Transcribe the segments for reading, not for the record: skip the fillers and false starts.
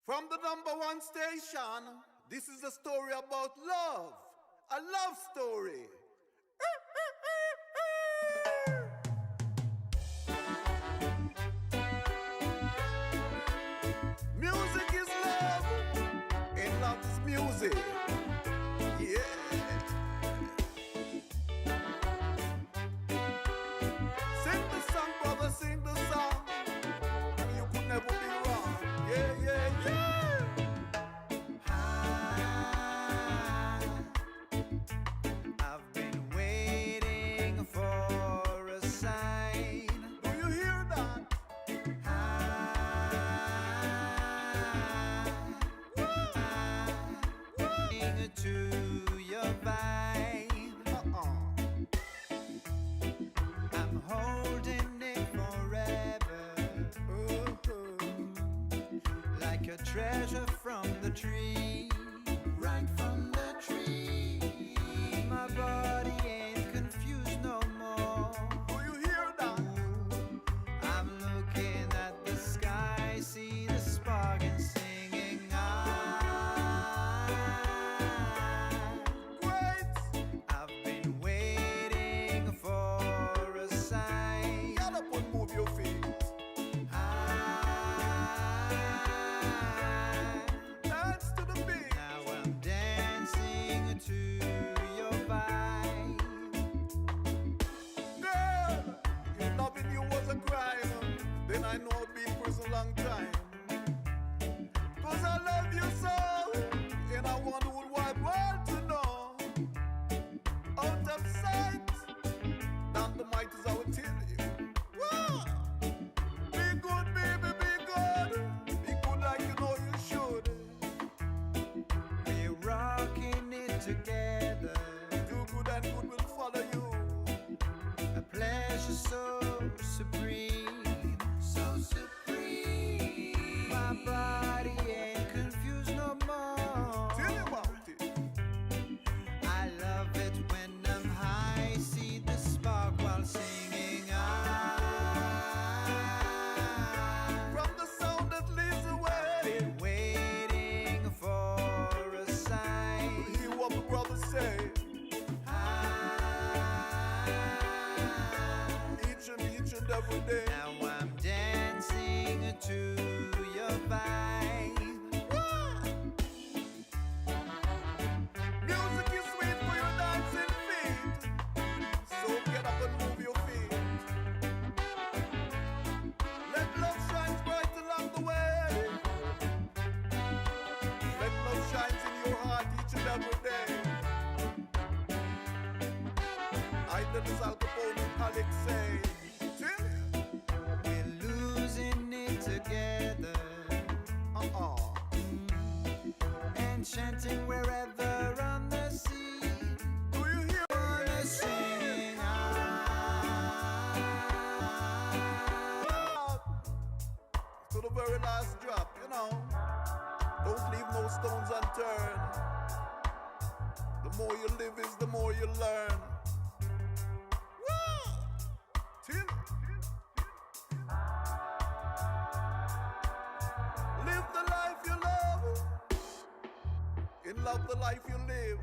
From the #1 station, this is a story about love. A love story. Music is love, and love is music. Yeah. Sing the song, brother, sing the song. You could never be wrong. Yeah, yeah, yeah. I've been waiting for a sign. Do you hear that? To your vibe, I'm holding it forever, like a treasure from the tree, right from the tree. My body ain't confused no more. Do you hear that? I'm looking at the sky, see the spark and singing. I've been waiting for a sign. Get up and move your feet. Dance to the beat. Now I'm dancing to your vibe. Girl, if loving you was a crime, then I know I'd be in prison a long time. Cause I love you so, and I want the whole wide world to know. Out of sight, down the mic is I will tell you. Wow. Be good, baby, be good. Be good like you know you should. We're rocking it together. Do good and good will follow you. A pleasure so supreme, so supreme. My body ain't confused no more. Tell you about it. I love it when I'm high, see the spark while singing. From the sound that leads away. Been waiting for a sign. Hear what my brother say. Each and every day. Now I'm dancing to your vibe. Music is sweet for your dancing feet. So get up and move your feet. Let love shine bright along the way. Let love shine in your heart each and every day. I did this Al Capone and Alex say. Tell you. We're losing it together, enchanting wherever on the sea. Do you hear Wanna sing to the very last drop, you know. Don't leave no stones unturned. The more you live is the more you learn. Woo! Till live the life you love, and love the life you live.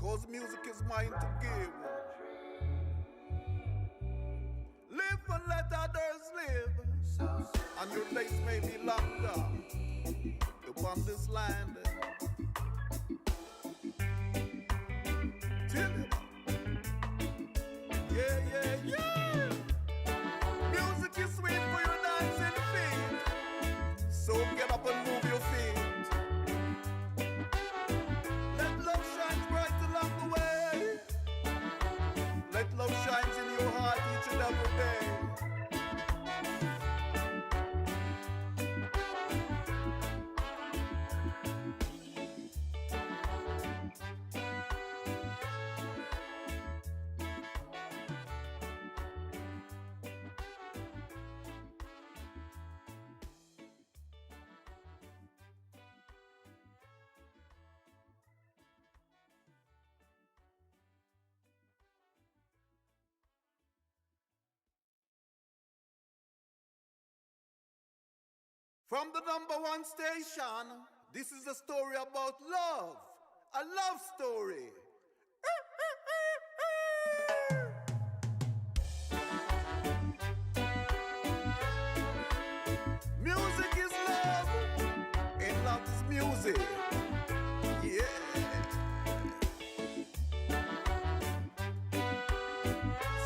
Cause music is mine to give. Live and let others live. And your days may be longer upon this land. Till yeah, yeah, yeah. Music is sweet for your dancing feet. So get up and move your feet. Let love shine bright along the way. Let love shine in your heart each and every day. From the #1 station, this is a story about love. A love story. Music is love, and love is music. Yeah.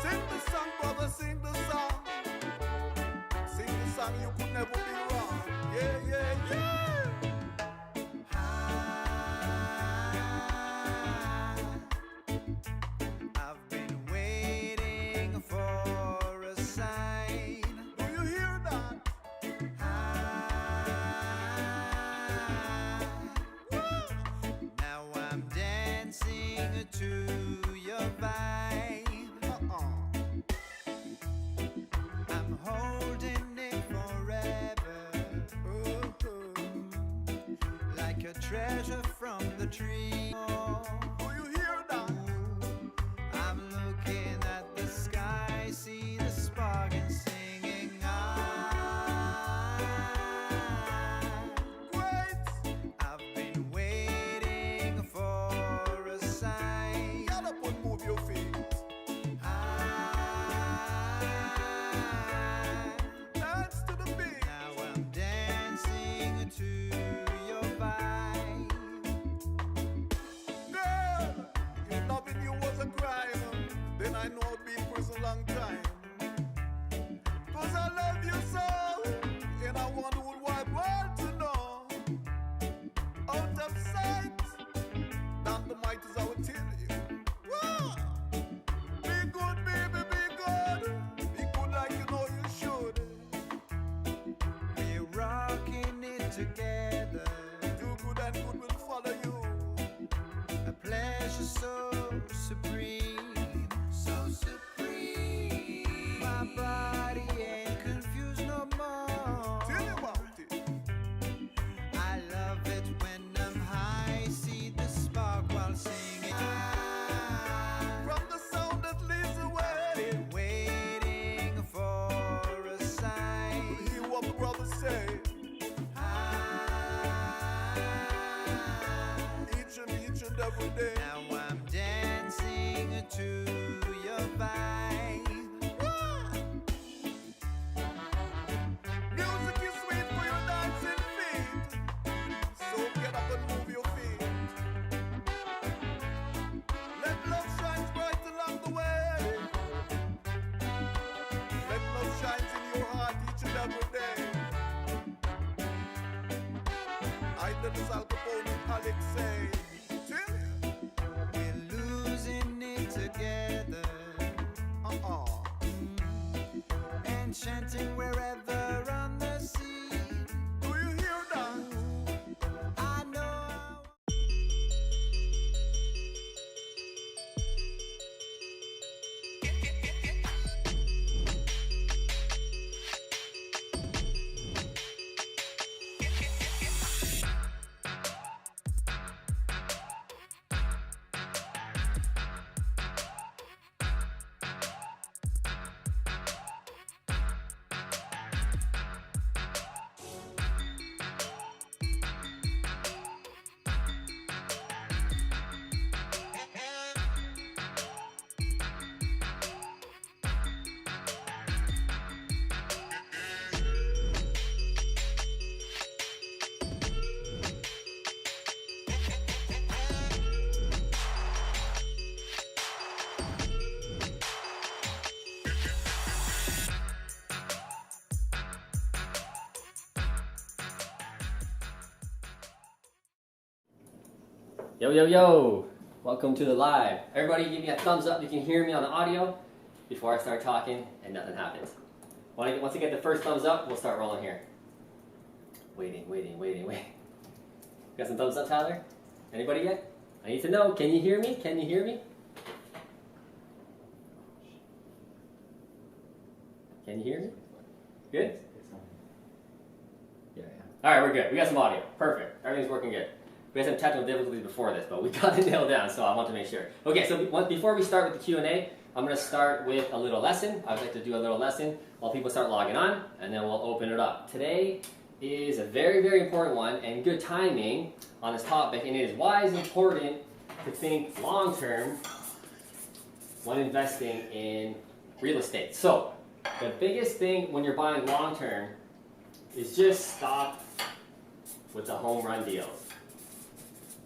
Sing the song, brother, sing the song. Sing the song, you could never be wrong. Yeah, yeah, yeah. I've been waiting for a sign. Do you hear that? Now I'm dancing to your vibe. I'm holding it forever, like a treasure from the tree. Do you hear that? I'm looking at the sky, see the spark and singing. Great. I've been waiting for a sign. Get up and move your feet. Dance to the beat. Now I'm dancing to your vibe. Girl, if loving you was a crime, then I know I'd be in prison a long time. 'Cause I love you so, and I want the whole wide world to know. Out of sight, not the might as I would tell you. Whoa! Be good, baby, be good. Be good like you know you should. We're rocking it together. Do good and good will follow you. A pleasure so supreme, so supreme. My body ain't confused no more. Tell you about it. I love it when I'm high, see the spark while singing. From the sound that leads away. Been waiting for a sign. Hear what the brothers say. Each and every day. Now I'm dancing to your vibe. Music is sweet for your dancing feet. So get up and move your feet. Let love shine bright along the way. Let love shine in your heart each and every day. I did this Al Capone and Alex say. Tell you. We're losing it together. Enchanting wherever on the sea. Do you hear that? I know. Yo, yo, yo! Welcome to the live. Everybody give me a thumbs up if you can hear me on the audio before I start talking and nothing happens. Once I get the first thumbs up, we'll start rolling here. Waiting. Got some thumbs up, Tyler? Anybody yet? I need to know. Can you hear me? Can you hear me? Can you hear me? Good? Yeah. Alright, we're good. We got some audio. Perfect. Everything's working good. We had some technical difficulties before this, but we got it nailed down, so I want to make sure. Okay, so before we start with the Q&A, I'm going to start with a little lesson. I'd like to do a little lesson while people start logging on, and then we'll open it up. Today is a very, very important one and good timing on this topic, and it is why it's important to think long term when investing in real estate. So, the biggest thing when you're buying long term is just stop with the home run deals.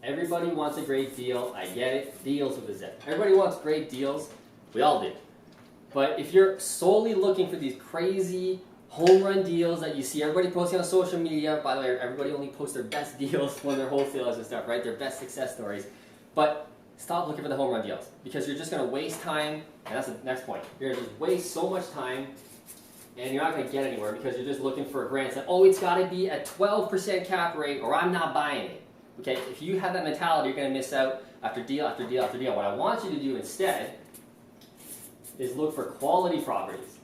Everybody wants a great deal. I get it. Deals with a Z. Everybody wants great deals. We all do. But if you're solely looking for these crazy home run deals that you see everybody posting on social media, by the way, everybody only posts their best deals when they're wholesalers and stuff, right? Their best success stories. But stop looking for the home run deals because you're just going to waste time, and that's the next point. You're going to just waste so much time, and you're not going to get anywhere because you're just looking for a grant. It's like, oh, it's got to be a 12% cap rate or I'm not buying it. Okay, if you have that mentality, you're going to miss out after deal after deal after deal. What I want you to do instead is look for quality properties.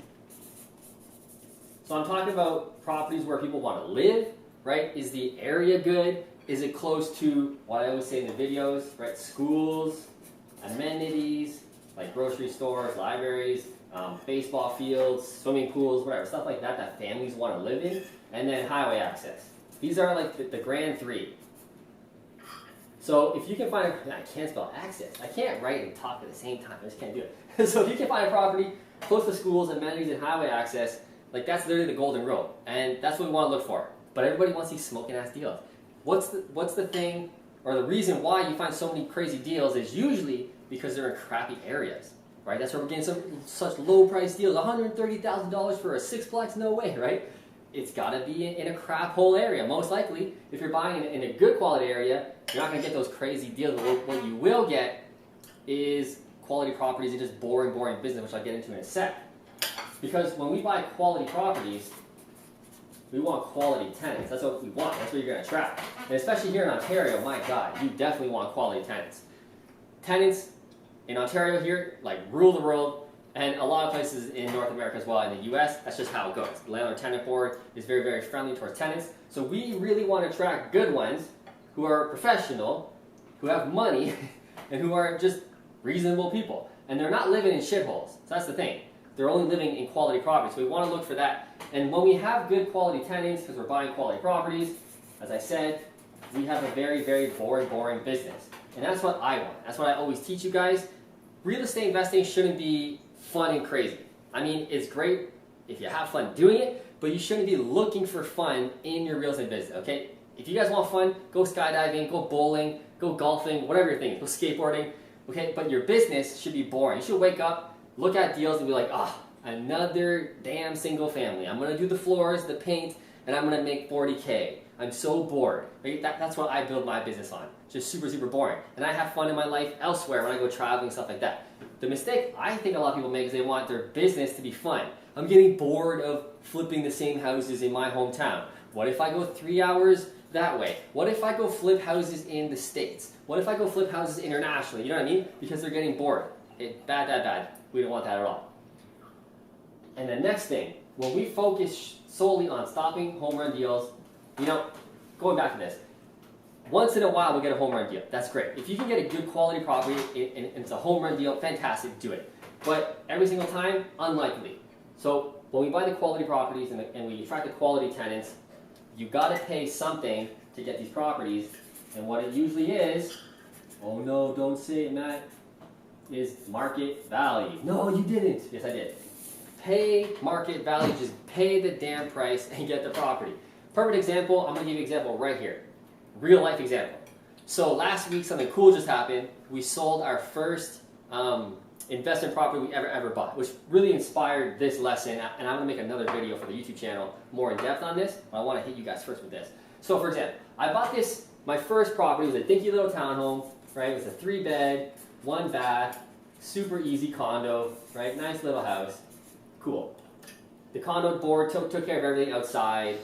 So I'm talking about properties where people want to live, right? Is the area good? Is it close to what I always say in the videos, right? Schools, amenities, like grocery stores, libraries, baseball fields, swimming pools, whatever, stuff like that that families want to live in, and then highway access. These are like the grand three. So if you can find I can't spell access. I can't write and talk at the same time. I just can't do it. So if you can find a property close to schools, amenities, and highway access, like that's literally the golden rule. And that's what we want to look for. But everybody wants these smoking ass deals. What's the thing, or the reason why you find so many crazy deals is usually because they're in crappy areas, right? That's where we're getting such low price deals. $130,000 for a sixplex? No way, right? It's got to be in a crap hole area. Most likely, if you're buying in a good quality area, you're not going to get those crazy deals. What you will get is quality properties and just boring business, which I'll get into in a sec. Because when we buy quality properties, we want quality tenants. That's what we want. That's what you're going to attract. And especially here in Ontario, my God, you definitely want quality tenants. Tenants in Ontario here, like, rule the world. And a lot of places in North America as well, in the US, that's just how it goes. The landlord-tenant board is very, very friendly towards tenants. So we really want to attract good ones who are professional, who have money, and who are just reasonable people. And they're not living in shitholes. So that's the thing. They're only living in quality properties. So we want to look for that. And when we have good quality tenants, because we're buying quality properties, as I said, we have a very, very boring business. And that's what I want. That's what I always teach you guys. Real estate investing shouldn't be fun and crazy. I mean, it's great if you have fun doing it, but you shouldn't be looking for fun in your real estate business, okay? If you guys want fun, go skydiving, go bowling, go golfing, whatever you're thinking, go skateboarding, okay? But your business should be boring. You should wake up, look at deals and be like, another damn single family. I'm gonna do the floors, the paint, and I'm gonna make 40K. I'm so bored. Right? That's what I build my business on. Just super boring. And I have fun in my life elsewhere when I go traveling, stuff like that. The mistake I think a lot of people make is they want their business to be fun. I'm getting bored of flipping the same houses in my hometown. What if I go 3 hours that way? What if I go flip houses in the States? What if I go flip houses internationally? You know what I mean? Because they're getting bored. Bad. We don't want that at all. And the next thing, when we focus solely on stopping home run deals, going back to this, once in a while we'll get a home run deal. That's great. If you can get a good quality property and it's a home run deal, fantastic, do it. But every single time, unlikely. So when we buy the quality properties and we attract the quality tenants, you got to pay something to get these properties. And what it usually is, oh no, don't say it, Matt, is market value. No, you didn't. Yes, I did. Pay market value. Just pay the damn price and get the property. Perfect example. I'm going to give you an example right here. Real life example. So last week something cool just happened. We sold our first investment property we ever bought, which really inspired this lesson. And I'm going to make another video for the YouTube channel more in depth on this. But I want to hit you guys first with this. So for example, I bought this, my first property was a dinky little townhome, right? It was a 3-bed, 1 bath, super easy condo, right? Nice little house. Cool. The condo board took care of everything outside.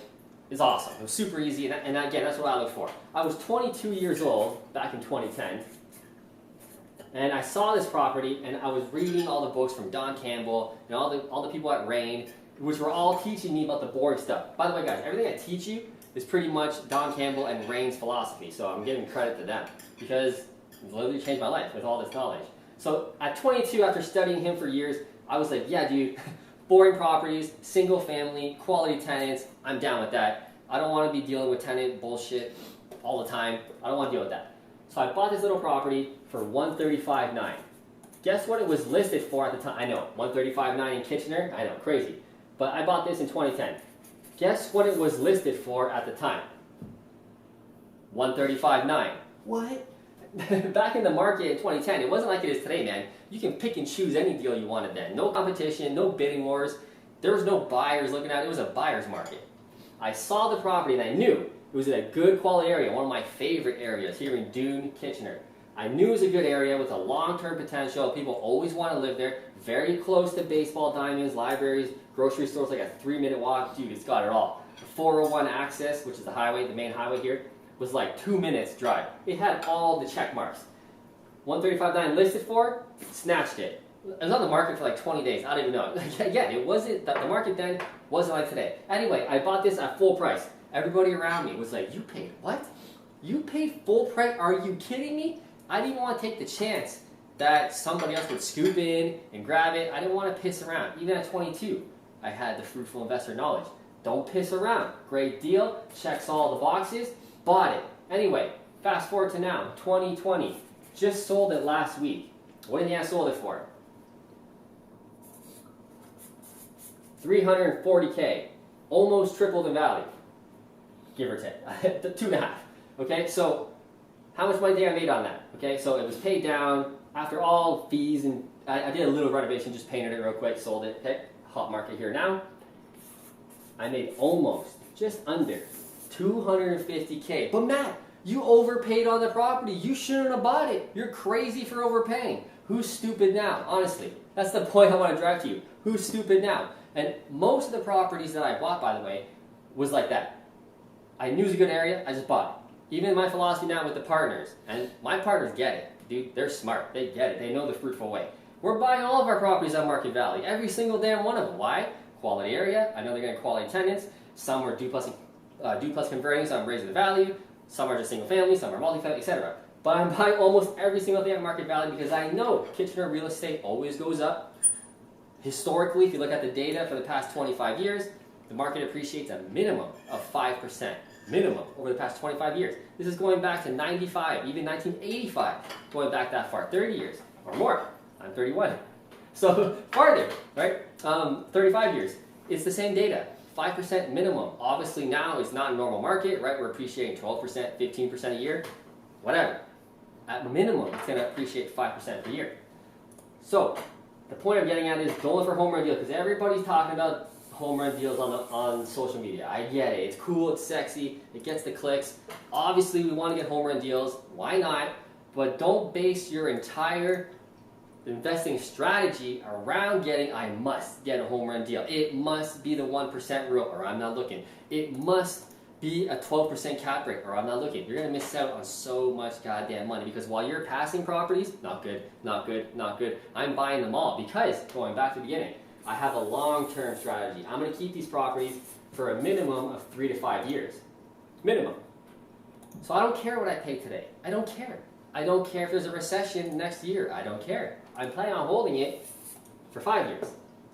It's awesome. It was super easy, and again, that's what I look for. I was 22 years old back in 2010, and I saw this property, and I was reading all the books from Don Campbell and all the people at Rain, which were all teaching me about the boring stuff. By the way, guys, everything I teach you is pretty much Don Campbell and Rain's philosophy, so I'm giving credit to them because it literally changed my life with all this knowledge. So at 22, after studying him for years, I was like, yeah, dude, boring properties, single family, quality tenants, I'm down with that. I don't want to be dealing with tenant bullshit all the time. I don't want to deal with that. So I bought this little property for $135,900. Guess what it was listed for at the time? I know, $135,900 in Kitchener. I know, crazy. But I bought this in 2010. Guess what it was listed for at the time? $135,900. What? Back in the market in 2010, it wasn't like it is today, man. You can pick and choose any deal you wanted then. No competition, no bidding wars. There was no buyers looking at it. It was a buyer's market. I saw the property and I knew it was in a good quality area, one of my favorite areas here in Doon, Kitchener. I knew it was a good area with a long-term potential. People always want to live there. Very close to baseball diamonds, libraries, grocery stores, like a 3-minute walk. Dude, it's got it all. The 401 access, which is the highway, the main highway here, was like 2 minutes drive. It had all the check marks. $135,900 listed for, snatched it. It was on the market for like 20 days. I don't even know. Again, it wasn't, the market then wasn't like today. Anyway, I bought this at full price. Everybody around me was like, you paid what? You paid full price? Are you kidding me? I didn't even want to take the chance that somebody else would scoop in and grab it. I didn't want to piss around. Even at 22, I had the fruitful investor knowledge. Don't piss around. Great deal. Checks all the boxes. Bought it. Anyway, fast forward to now, 2020. Just sold it last week. What do you think I sold it for? $340K. Almost tripled in value. Give or take. 2.5. Okay, so how much money do you think I made on that? Okay, so it was paid down after all fees, and I did a little renovation, just painted it real quick, sold it. Okay, hot market here now. I made almost, just under, $250K. But Matt, you overpaid on the property. You shouldn't have bought it. You're crazy for overpaying. Who's stupid now? Honestly, that's the point I want to drive to you. Who's stupid now? And most of the properties that I bought, by the way, was like that. I knew it was a good area, I just bought it. Even my philosophy now with the partners, and my partners get it. Dude, they're smart. They get it. They know the fruitful way. We're buying all of our properties at market value. Every single damn one of them. Why? Quality area. I know they're getting quality tenants. Some are duplex converting, so I'm raising the value. Some are just single family, some are multifamily, etc. But I'm buying almost every single thing at market value because I know Kitchener real estate always goes up. Historically, if you look at the data for the past 25 years, the market appreciates a minimum of 5%. Minimum over the past 25 years. This is going back to 95, even 1985, going back that far, 30 years or more. I'm 31. So farther, right? 35 years. It's the same data, 5% minimum. Obviously now it's not a normal market, right? We're appreciating 12%, 15% a year, whatever. At minimum, it's going to appreciate 5% per year. So the point I'm getting at is don't look for home run deals because everybody's talking about home run deals on social media. I get it. It's cool. It's sexy. It gets the clicks. Obviously, we want to get home run deals. Why not? But don't base your entire investing strategy around getting, I must get a home run deal. It must be the 1% rule or I'm not looking. It must be a 12% cap rate or I'm not looking. You're going to miss out on so much goddamn money because while you're passing properties, not good, not good, not good, I'm buying them all because, going back to the beginning, I have a long-term strategy. I'm going to keep these properties for a minimum of 3 to 5 years. Minimum. So I don't care what I pay today. I don't care. I don't care if there's a recession next year. I don't care. I'm planning on holding it for 5 years.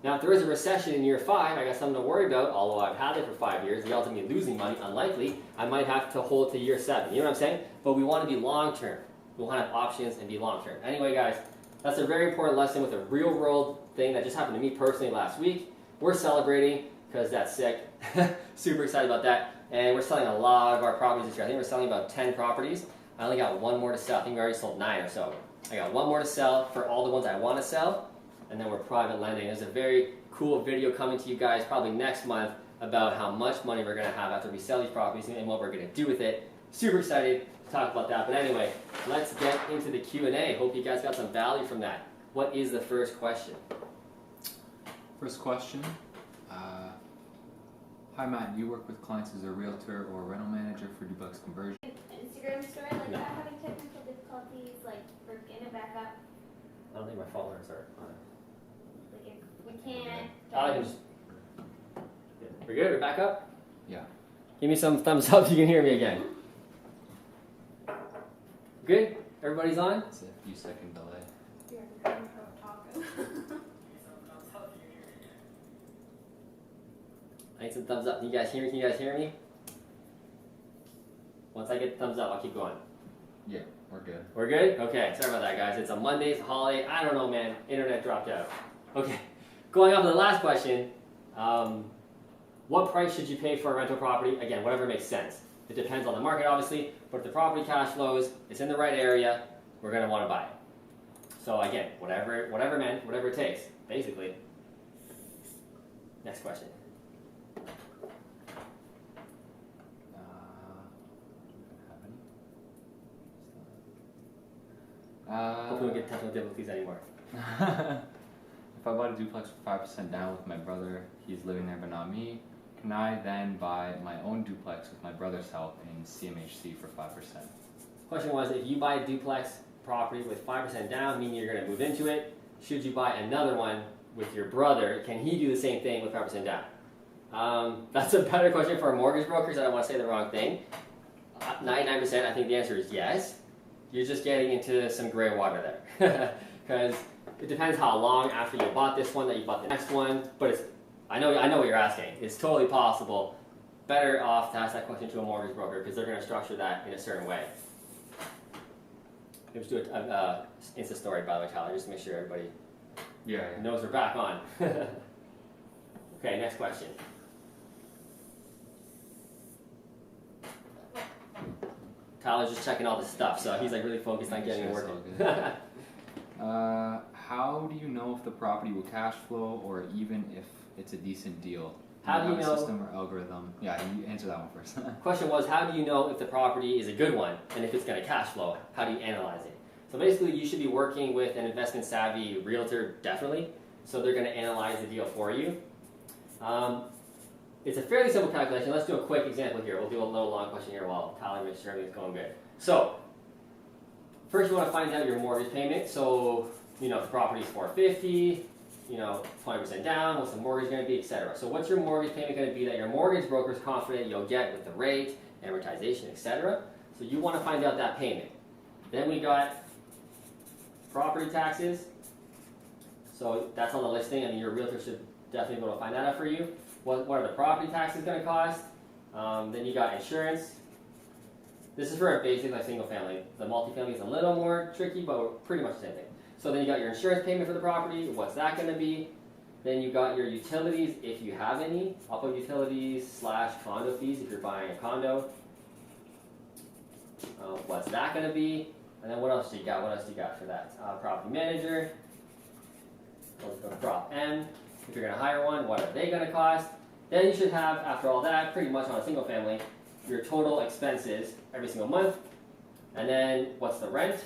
Now, if there is a recession in year 5, I got something to worry about, although I've had it for 5 years, the ultimate losing money, unlikely, I might have to hold to year 7. You know what I'm saying? But we want to be long-term. We want to have options and be long-term. Anyway, guys, that's a very important lesson with a real-world thing that just happened to me personally last week. We're celebrating because that's sick. Super excited about that. And we're selling a lot of our properties this year. I think we're selling about 10 properties. I only got 1 more to sell. I think we already sold 9 or so. I got 1 more to sell for all the ones I want to sell. And then we're private lending. There's a very cool video coming to you guys probably next month about how much money we're going to have after we sell these properties and what we're going to do with it. Super excited to talk about that. But anyway, let's get into the Q&A. Hope you guys got some value from that. What is the first question? First question. Hi Matt, you work with clients as a realtor or rental manager for Duplex Conversion? Instagram story, like No. having technical difficulties, like we're getting it back up. I don't think my followers are on it. Like if we can't. I can just... We're good? We're back up? Yeah. Give me some thumbs up if you can hear me again. Good? Everybody's on? It's a few second delay. Yeah, I'm talking. I need some thumbs up. Can you guys hear me? Can you guys hear me? Once I get the thumbs up, I'll keep going. Yeah, we're good. We're good? Okay, sorry about that, guys. It's a Monday, it's a holiday. I don't know, man. Internet dropped out. Okay, going on to the last question. What price should you pay for a rental property? Again, whatever makes sense. It depends on the market, obviously, but if the property cash flows, it's in the right area, we're going to want to buy it. So again, whatever it takes, basically. Next question. Hopefully we don't get technical difficulties anymore. If I bought a duplex for 5% down with my brother, he's living there but not me, can I then buy my own duplex with my brother's help in CMHC for 5%? Question was, if you buy a duplex property with 5% down, meaning you're going to move into it, should you buy another one with your brother? Can he do the same thing with 5% down? That's a better question for mortgage brokers. I don't want to say the wrong thing. 99%, I think the answer is yes. You're just getting into some gray water there. Because it depends how long after you bought this one that you bought the next one. But it's, I know what you're asking. It's totally possible. Better off to ask that question to a mortgage broker because they're going to structure that in a certain way. Let's do an Insta story, by the way, Tyler, just to make sure everybody knows we're back on. Okay, next question. Tyler's just checking all this stuff, so he's like really focused on getting it working. How do you know if the property will cash flow or even if it's a decent deal? How do you know? System or algorithm? Yeah, you answer that one first. Question was, how do you know if the property is a good one and if it's going to cash flow? How do you analyze it? So basically, you should be working with an investment savvy realtor, definitely. So they're going to analyze the deal for you. It's a fairly simple calculation. Let's do a quick example here. We'll do a little long question here while Tyler makes sure everything's going good. So first, you want to find out your mortgage payment. So if the property is $450. 20% down, what's the mortgage going to be, etc. So what's your mortgage payment going to be that your mortgage broker is confident you'll get with the rate, amortization, etc. So you want to find out that payment. Then we got property taxes. So that's on the listing. I mean, your realtor should definitely be able to find that out for you. What are the property taxes going to cost? Then you got insurance. This is for a basic like single family. The multifamily is a little more tricky, but pretty much the same thing. So then you got your insurance payment for the property. What's that going to be? Then you got your utilities, if you have any. I'll put utilities / condo fees if you're buying a condo. What's that going to be? And then what else do you got? What else do you got for that? Property manager. Let's go to Prop M. If you're going to hire one, what are they going to cost? Then you should have, after all that, pretty much on a single family, your total expenses every single month. And then what's the rent?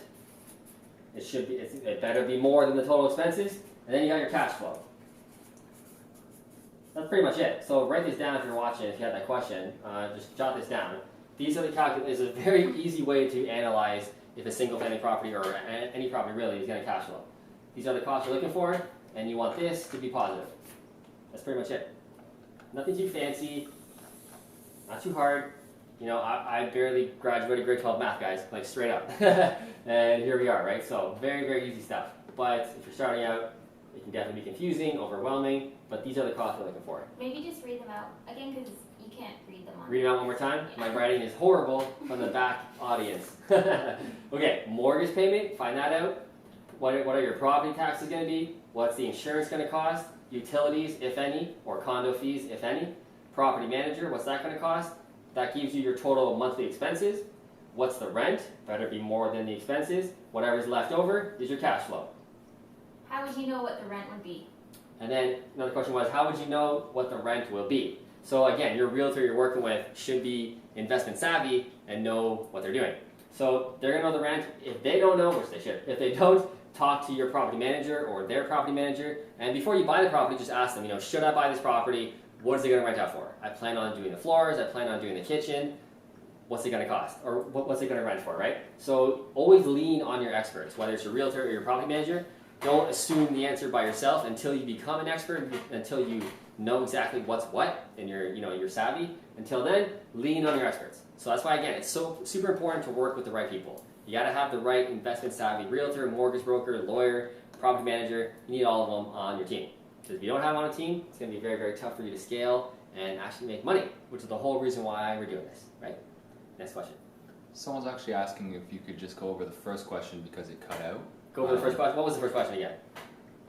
It better be more than the total expenses. And then you got your cash flow. That's pretty much it. So write this down if you're watching, if you had that question. Just jot this down. These are the calculators. It's a very easy way to analyze if a single family property or any property really is going to cash flow. These are the costs you're looking for, and you want this to be positive. That's pretty much it. Nothing too fancy, not too hard. I barely graduated grade 12 math, guys, like straight up. And here we are, right? So very, very easy stuff. But if you're starting out, it can definitely be confusing, overwhelming, but these are the costs we're looking for. Maybe just read them out again because you can't read them on. Read them out one more time. Yeah. My writing is horrible from the back audience. Okay, mortgage payment, find that out. What are your property taxes going to be? What's the insurance going to cost? Utilities, if any, or condo fees, if any. Property manager, what's that going to cost? That gives you your total monthly expenses. What's the rent? Better be more than the expenses. Whatever's left over is your cash flow. How would you know what the rent would be? And then another question was, how would you know what the rent will be? So again, your realtor you're working with should be investment savvy and know what they're doing. So they're going to know the rent. If they don't know, which they should, if they don't, talk to your property manager or their property manager. And before you buy the property, just ask them, should I buy this property? What is it going to rent out for? I plan on doing the floors. I plan on doing the kitchen. What's it going to cost? Or what's it going to rent for, right? So always lean on your experts, whether it's your realtor or your property manager. Don't assume the answer by yourself until you become an expert, until you know exactly what's what and you're savvy. Until then, lean on your experts. So that's why, again, it's so super important to work with the right people. You got to have the right investment savvy realtor, mortgage broker, lawyer, property manager. You need all of them on your team. Because if you don't have them on a team, it's going to be very, very tough for you to scale and actually make money, which is the whole reason why we're doing this, right? Next question. Someone's actually asking if you could just go over the first question because it cut out. Go over the first question. What was the first question again?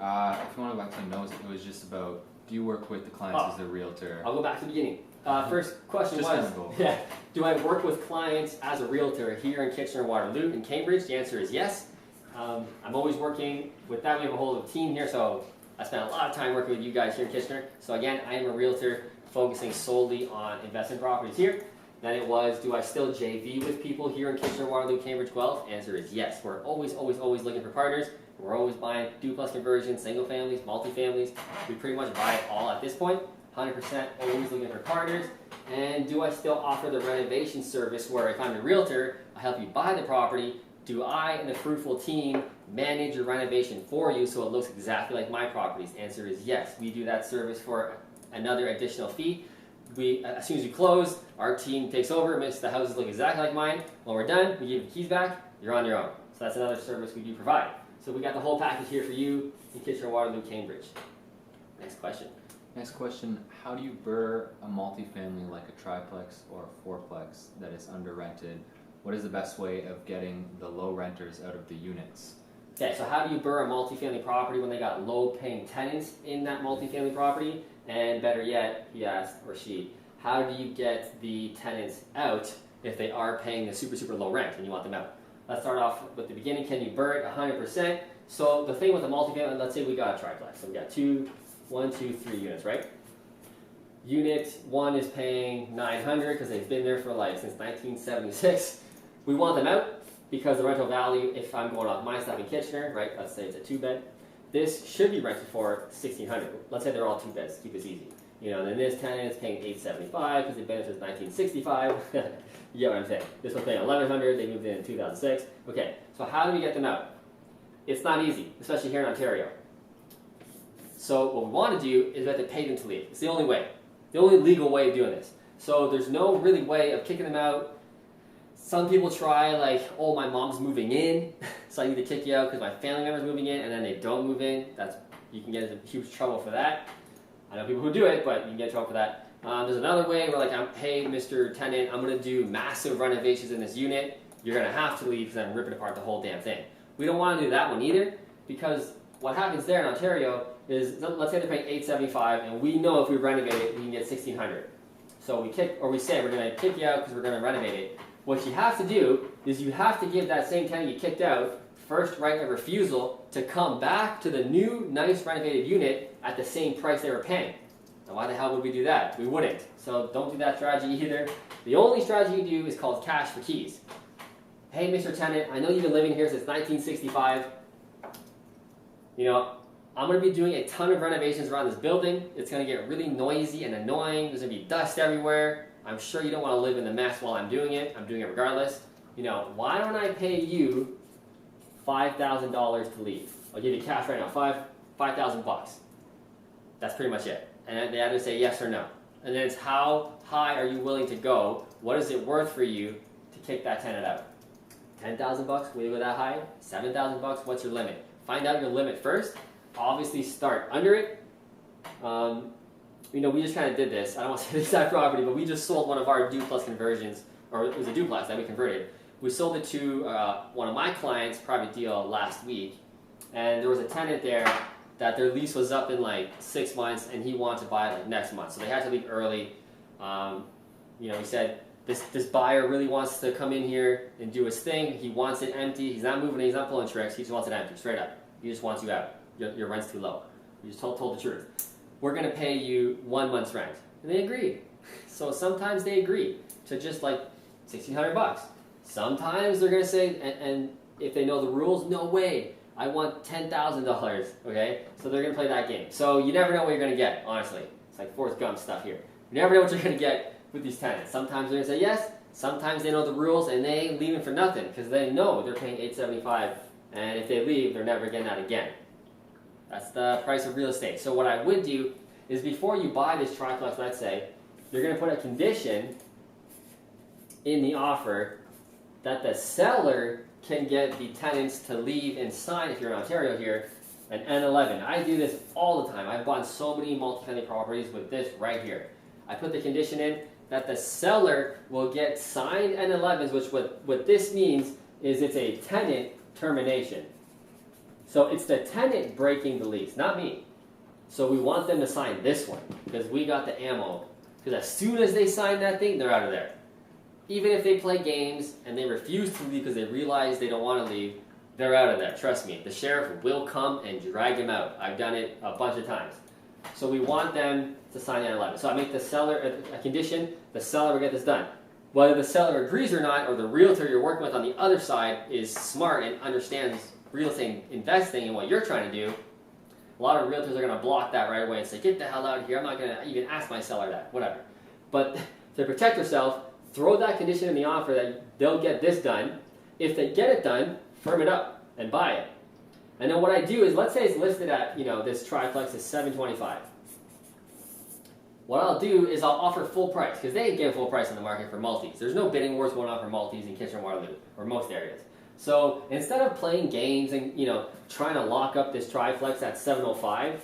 If you want to go back to the notes, it was just about, do you work with the clients as a realtor? I'll go back to the beginning. First question Just was, gonna go. yeah, do I work with clients as a realtor here in Kitchener-Waterloo and Cambridge? The answer is yes. I'm always working with that. We have a whole team here, so I spent a lot of time working with you guys here in Kitchener. So again, I am a realtor focusing solely on investment properties here. Then it was, do I still JV with people here in Kitchener-Waterloo, Cambridge, Guelph? Answer is yes. We're always looking for partners. We're always buying duplex conversions, single families, multifamilies. We pretty much buy it all at this point. 100% always looking for partners. And do I still offer the renovation service where if I'm a realtor, I help you buy the property? Do I and the Fruitful team manage your renovation for you so it looks exactly like my properties? Answer is yes. We do that service for another additional fee. As soon as you close, our team takes over, makes the houses look exactly like mine. When we're done, we give you the keys back, you're on your own. So that's another service we do provide. So we got the whole package here for you in Kitchener-Waterloo, Cambridge. Next question. Next question, how do you burr a multifamily like a triplex or a fourplex that is under rented? What is the best way of getting the low renters out of the units? Okay, so how do you burr a multifamily property when they got low paying tenants in that multifamily property? And better yet, he asked, or she, how do you get the tenants out if they are paying the super low rent and you want them out? Let's start off with the beginning. Can you burr it 100%? So the thing with a multifamily, let's say we got a triplex. So we got 3 units, right? Unit 1 is paying $900 because they've been there for since 1976. We want them out because the rental value, if I'm going off my stuff in Kitchener, right, let's say it's a 2-bed, this should be rented for $1,600. Let's say they're all 2 beds, keep this easy. And then this tenant is paying $875 because they've been there since 1965. You get what I'm saying? This one's paying $1,100, they moved in 2006. Okay, so how do we get them out? It's not easy, especially here in Ontario. So what we want to do is we have to pay them to leave. It's the only way. The only legal way of doing this. So there's no really way of kicking them out. Some people try oh, my mom's moving in, so I need to kick you out because my family member's moving in, and then they don't move in. You can get into huge trouble for that. I know people who do it, but you can get in trouble for that. There's another way where hey, Mr. Tenant, I'm going to do massive renovations in this unit. You're going to have to leave because I'm ripping apart the whole damn thing. We don't want to do that one either, because what happens there in Ontario is, let's say they're paying $875, and we know if we renovate it, we can get $1,600. So we say we're going to kick you out because we're going to renovate it. What you have to do is you have to give that same tenant you kicked out first right of refusal to come back to the new, nice renovated unit at the same price they were paying. Now why the hell would we do that? We wouldn't. So don't do that strategy either. The only strategy you do is called cash for keys. Hey, Mr. Tenant, I know you've been living here since 1965. I'm going to be doing a ton of renovations around this building. It's going to get really noisy and annoying. There's going to be dust everywhere. I'm sure you don't want to live in the mess while I'm doing it. I'm doing it regardless. Why don't I pay you $5,000 to leave? I'll give you cash right now, $5,000. That's pretty much it. And they either say yes or no. And then it's how high are you willing to go? What is it worth for you to kick that tenant out? $10,000? Will you go that high? $7,000? What's your limit? Find out your limit first. Obviously start under it. We just kind of did this. I don't want to say the exact property, but we just sold one of our duplex conversions, or it was a duplex that we converted. We sold it to one of my clients, private deal, last week, and there was a tenant there that their lease was up in 6 months, and he wanted to buy it next month, so they had to leave early. He said this buyer really wants to come in here and do his thing. He wants it empty. He's not moving. He's not pulling tricks. He just wants it empty, straight up. He just wants you out. Your rent's too low. You just told the truth. We're going to pay you 1 month's rent. And they agreed. So sometimes they agree to just $1,600. Sometimes they're going to say, and if they know the rules, no way, I want $10,000, okay? So they're going to play that game. So you never know what you're going to get, honestly. It's like Forrest Gump stuff here. You never know what you're going to get with these tenants. Sometimes they're going to say yes, sometimes they know the rules and they ain't leaving for nothing because they know they're paying $875, and if they leave, they're never getting that again. That's the price of real estate. So what I would do is before you buy this triplex, let's say, you're going to put a condition in the offer that the seller can get the tenants to leave and sign, if you're in Ontario here, an N11. I do this all the time. I've bought so many multifamily properties with this right here. I put the condition in that the seller will get signed N11s, which what this means is it's a tenant termination. So it's the tenant breaking the lease, not me. So we want them to sign this one because we got the ammo. Because as soon as they sign that thing, they're out of there. Even if they play games and they refuse to leave because they realize they don't want to leave, they're out of there. Trust me. The sheriff will come and drag them out. I've done it a bunch of times. So we want them to sign the N11. So I make the seller a condition, the seller will get this done. Whether the seller agrees or not, or the realtor you're working with on the other side is smart and understands real estate investing and what you're trying to do, a lot of realtors are going to block that right away and say, get the hell out of here, I'm not going to even ask my seller that, whatever. But to protect yourself, throw that condition in the offer that they'll get this done. If they get it done, firm it up and buy it. And then what I do is, let's say it's listed at, this triplex is $725. What I'll do is I'll offer full price, because they ain't getting full price in the market for multis. There's no bidding wars going on for multis in Kitchener-Waterloo, or most areas. So instead of playing games and trying to lock up this triplex at $705,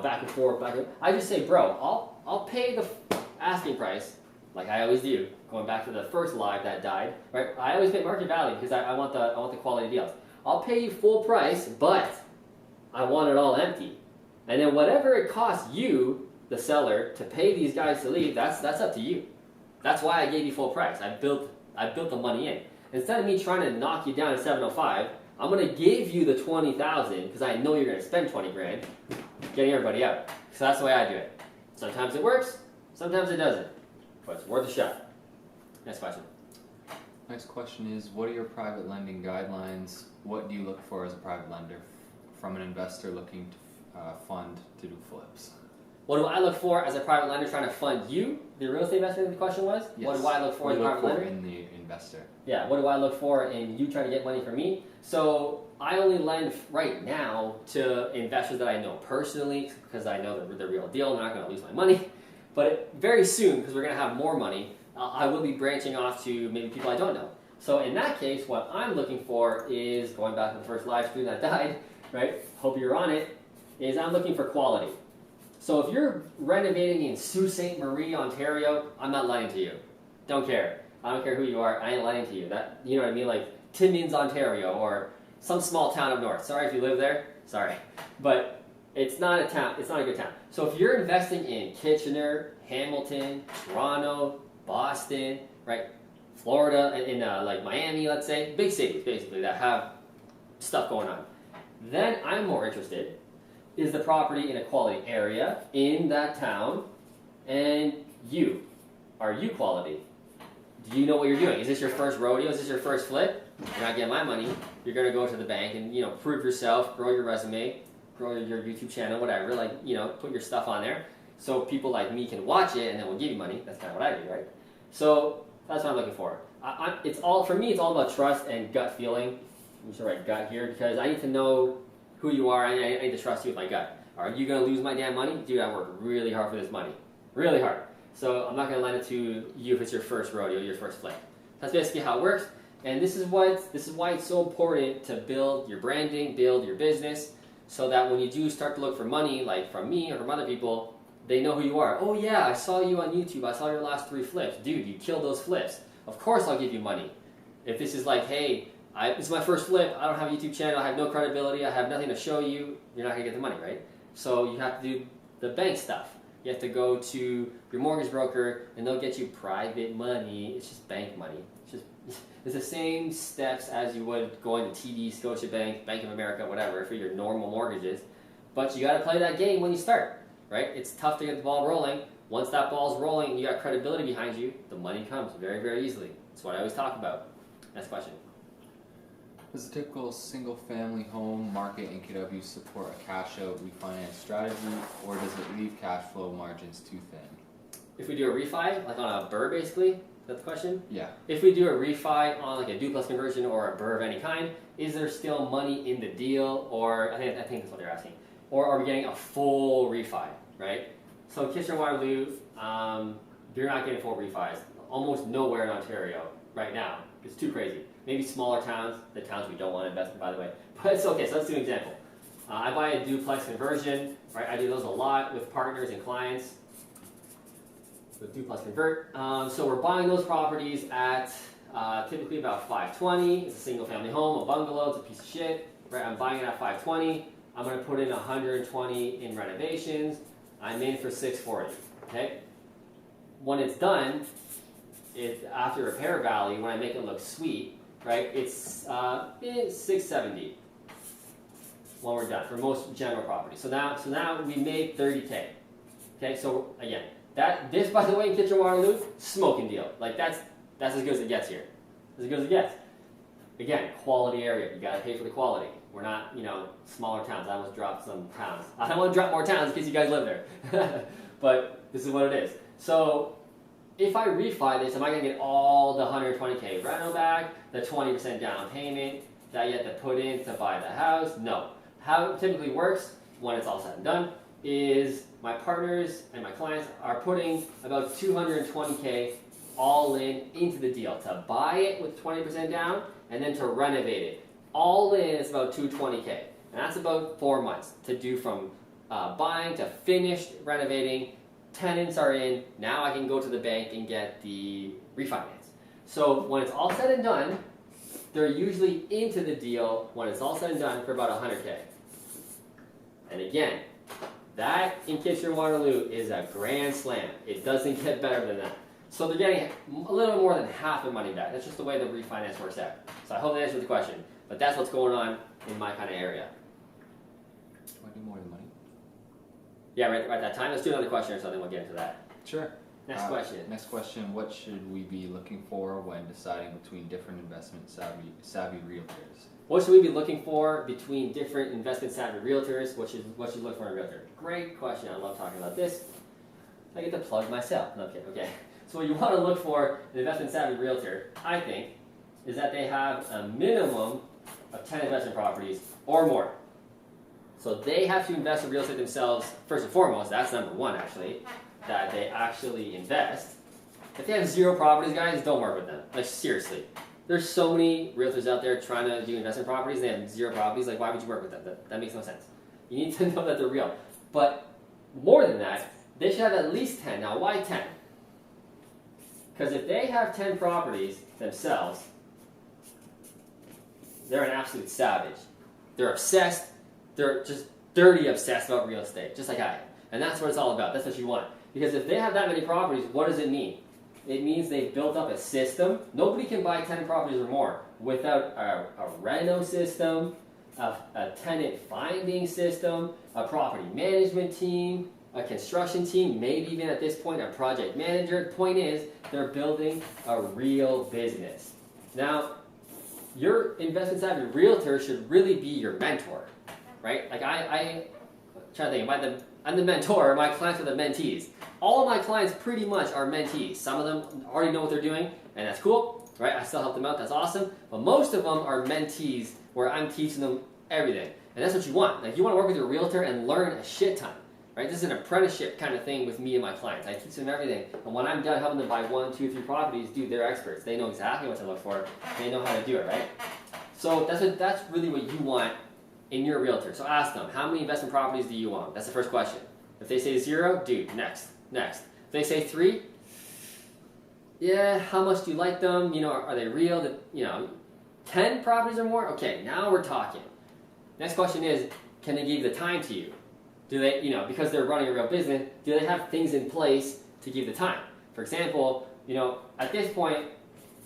back and forth, I just say, bro, I'll pay the asking price, like I always do. Going back to the first live that died, right? I always pay market value because I want the quality deals. I'll pay you full price, but I want it all empty. And then whatever it costs you, the seller, to pay these guys to leave, that's up to you. That's why I gave you full price. I built the money in. Instead of me trying to knock you down to $705, I'm going to give you the $20,000 because I know you're going to spend $20,000 getting everybody out. So that's the way I do it. Sometimes it works, sometimes it doesn't, but it's worth a shot. Next question. Next question is, what are your private lending guidelines? What do you look for as a private lender from an investor looking to fund to do flips? What do I look for as a private lender trying to fund you? The real estate investor, the question was? Yes. What do I look for as a private lender? In the investor. Yeah, what do I look for in you trying to get money from me? So I only lend right now to investors that I know personally because I know they're the real deal and they're not going to lose my money. But very soon, because we're going to have more money, I will be branching off to maybe people I don't know. So in that case, what I'm looking for is, going back to the first live stream that died, right? Hope you're on it, is I'm looking for quality. So if you're renovating in Sault Ste. Marie, Ontario, I'm not lying to you. Don't care. I don't care who you are. I ain't lying to you. That, you know what I mean? Like Timmins, Ontario, or some small town up north. Sorry if you live there. Sorry. But it's not a town. It's not a good town. So if you're investing in Kitchener, Hamilton, Toronto, Boston, right, Florida, in like Miami, let's say, big cities basically that have stuff going on, then I'm more interested. Is the property in a quality area in that town? And are you quality? Do you know what you're doing? Is this your first rodeo? Is this your first flip? You're not getting my money. You're going to go to the bank and prove yourself, grow your resume, grow your YouTube channel, whatever. Like put your stuff on there so people like me can watch it and then we'll give you money. That's kind of what I do, right? So that's what I'm looking for. It's all for me. It's all about trust and gut feeling. I'm sure write gut here because I need to know who you are. I need to trust you with my gut. Are you going to lose my damn money? Dude, I work really hard for this money. Really hard. So I'm not going to lend it to you if it's your first rodeo, your first flip. That's basically how it works. And this is why it's so important to build your branding, build your business, so that when you do start to look for money, like from me or from other people, they know who you are. Oh yeah, I saw you on YouTube. I saw your last 3 flips. Dude, you killed those flips. Of course I'll give you money. If this is like, hey, it's my first flip, I don't have a YouTube channel, I have no credibility, I have nothing to show you, you're not going to get the money, right? So you have to do the bank stuff. You have to go to your mortgage broker and they'll get you private money. It's just bank money. It's the same steps as you would going to TD, Scotiabank, Bank of America, whatever, for your normal mortgages. But you got to play that game when you start, right? It's tough to get the ball rolling. Once that ball's rolling and you got credibility behind you, the money comes very, very easily. That's what I always talk about. Next question. Does the typical single-family home market in KW support a cash-out refinance strategy, or does it leave cash flow margins too thin? If we do a refi, like on a BRRRR basically, is that the question? Yeah. If we do a refi on like a duplex conversion or a BRRRR of any kind, is there still money in the deal, or I think that's what they're asking, or are we getting a full refi, right? So Kitchener-Waterloo, you're not getting full refis. Almost nowhere in Ontario right now. It's too crazy. Maybe smaller towns, the towns we don't want to invest in, by the way. But it's okay, so let's do an example. I buy a duplex conversion, right? I do those a lot with partners and clients. with Duplex Convert. So we're buying those properties at typically about 520. It's a single family home, a bungalow, it's a piece of shit. Right? I'm buying it at 520. I'm going to put in 120 in renovations. I'm in for 640. Okay. When it's done, it's after repair value. When I make it look sweet, right? It's 670 when we're done for most general properties. So now we made 30K. Okay. So again, this by the way in Kitchener Waterloo, smoking deal. Like that's as good as it gets here. As good as it gets. Again, quality area. You got to pay for the quality. We're not, smaller towns. I almost dropped some towns. I don't want to drop more towns in case you guys live there. But this is what it is. So if I refi this, am I going to get all the 120K rental back, the 20% down payment that you have to put in to buy the house? No. How it typically works when it's all said and done is my partners and my clients are putting about 220K all in into the deal to buy it with 20% down and then to renovate it. All in is about 220K, and that's about 4 months to do from buying to finished renovating. Tenants are in. Now I can go to the bank and get the refinance. So when it's all said and done, they're usually into the deal when it's all said and done for about 100K. And again, that in Kitchener Waterloo is a grand slam. It doesn't get better than that. So they're getting a little more than half their money back. That's just the way the refinance works out. So I hope that answers the question. But that's what's going on in my kind of area. Want to do more than money? Yeah, right at that time. Let's do another question or something. We'll get into that. Sure. Next question. Next question. What should we be looking for when deciding between different investment savvy realtors? What should we be looking for between different investment savvy realtors? What should you look for in a realtor? Great question. I love talking about this. I get to plug myself. No, okay. So what you want to look for in an investment savvy realtor, I think, is that they have a minimum of 10 investment properties or more. So they have to invest in real estate themselves first and foremost. That's number one, actually, that they actually invest. If they have 0 properties, guys, don't work with them. Like, seriously. There's so many realtors out there trying to do investment properties. They have 0 properties. Like, why would you work with them? That makes no sense. You need to know that they're real. But more than that, they should have at least 10. Now, why 10? Because if they have 10 properties themselves, they're an absolute savage. They're obsessed. They're just dirty obsessed about real estate, just like I am. And that's what it's all about. That's what you want. Because if they have that many properties, what does it mean? It means they've built up a system. Nobody can buy 10 properties or more without a reno system, a tenant finding system, a property management team, a construction team, maybe even at this point a project manager. The point is, they're building a real business. Now, your investment savvy realtor should really be your mentor, right? Like I'm trying to think, I'm the mentor, my clients are the mentees. All of my clients pretty much are mentees. Some of them already know what they're doing, and that's cool, right? I still help them out, that's awesome. But most of them are mentees where I'm teaching them everything. And that's what you want. Like, you want to work with your realtor and learn a shit ton, right? This is an apprenticeship kind of thing with me and my clients. I teach them everything. And when I'm done helping them buy 1, 2, 3 properties, dude, they're experts. They know exactly what to look for. They know how to do it, right? So that's really what you want in your realtor. So ask them, how many investment properties do you own? That's the first question. If they say 0, dude, next. If they say 3, yeah, how much do you like them? Are they real? 10 properties or more? Okay, now we're talking. Next question is, can they give the time to you? Do they, because they're running a real business, do they have things in place to give the time? For example, at this point,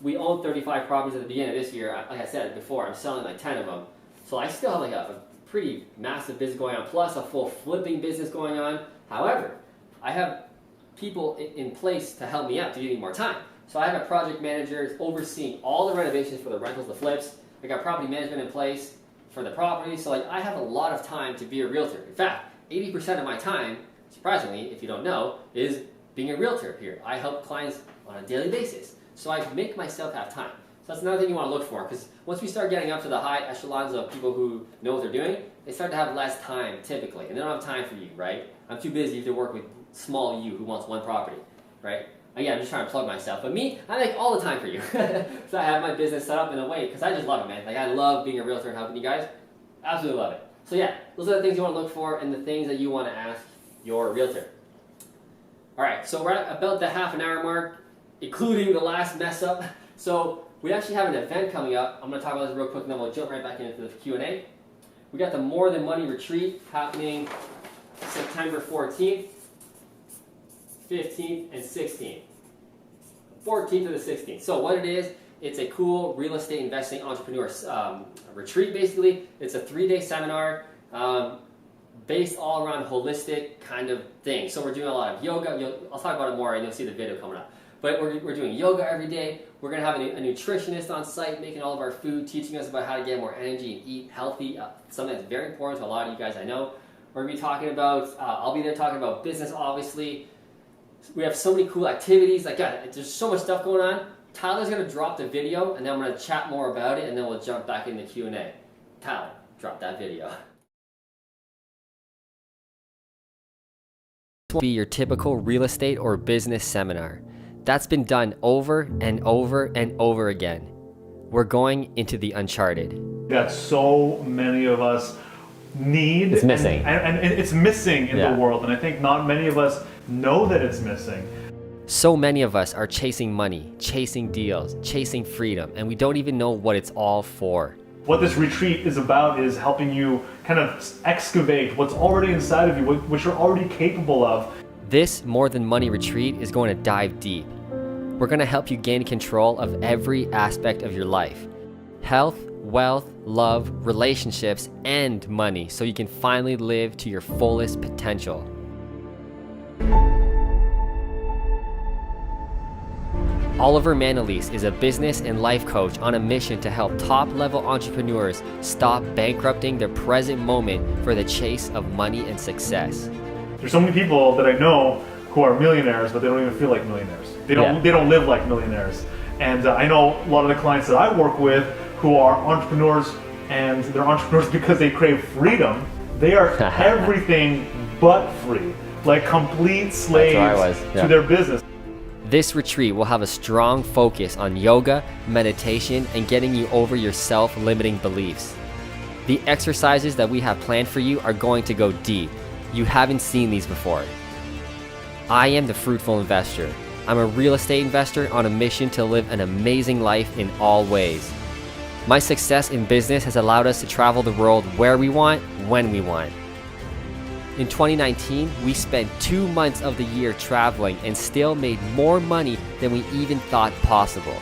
we own 35 properties at the beginning of this year. Like I said before, I'm selling like 10 of them. So I still have like a pretty massive business going on, plus a full flipping business going on. However, I have people in place to help me out to give me more time. So I have a project manager overseeing all the renovations for the rentals, the flips. I got property management in place for the property. So I have a lot of time to be a realtor. In fact, 80% of my time, surprisingly, if you don't know, is being a realtor here. I help clients on a daily basis. So I make myself have time. So that's another thing you want to look for, because once we start getting up to the high echelons of people who know what they're doing, they start to have less time typically, and they don't have time for you, right? I'm too busy to work with small you who wants 1 property, right? Again, I'm just trying to plug myself, but me, I make all the time for you. So I have my business set up in a way, because I just love it, man. Like, I love being a realtor and helping you guys. Absolutely love it. So yeah, those are the things you want to look for and the things that you want to ask your realtor. All right, so we're at about the half an hour mark, including the last mess up. So we actually have an event coming up. I'm going to talk about this real quick, and then we'll jump right back into the Q&A. We got the More Than Money Retreat happening September 14th, 15th, and 16th. 14th to the 16th. So what it is, it's a cool real estate investing entrepreneur retreat, basically. It's a 3-day seminar based all around holistic kind of thing. So we're doing a lot of yoga. I'll talk about it more, and you'll see the video coming up. But we're doing yoga every day. We're going to have a nutritionist on site making all of our food, teaching us about how to get more energy and eat healthy, something that's very important to a lot of you guys I know. We're going to be talking about, I'll be there talking about business, obviously. We have so many cool activities. Like, God, there's so much stuff going on. Tyler's going to drop the video, and then I'm going to chat more about it, and then we'll jump back into Q&A. Tyler, drop that video. This will be your typical real estate or business seminar. That's been done over and over and over again. We're going into the uncharted. That so many of us need. It's missing. And it's missing in the world, and I think not many of us know that it's missing. So many of us are chasing money, chasing deals, chasing freedom, and we don't even know what it's all for. What this retreat is about is helping you kind of excavate what's already inside of you, what you're already capable of. This More Than Money Retreat is going to dive deep. We're going to help you gain control of every aspect of your life. Health, wealth, love, relationships, and money, so you can finally live to your fullest potential. Oliver Manalese is a business and life coach on a mission to help top-level entrepreneurs stop bankrupting their present moment for the chase of money and success. There's so many people that I know who are millionaires, but they don't even feel like millionaires. They don't live like millionaires. And I know a lot of the clients that I work with who are entrepreneurs, and they're entrepreneurs because they crave freedom. They are everything but free, like complete slaves to their business. This retreat will have a strong focus on yoga, meditation, and getting you over your self-limiting beliefs. The exercises that we have planned for you are going to go deep. You haven't seen these before. I am the Fruitful Investor. I'm a real estate investor on a mission to live an amazing life in all ways. My success in business has allowed us to travel the world where we want, when we want. In 2019, we spent 2 months of the year traveling and still made more money than we even thought possible.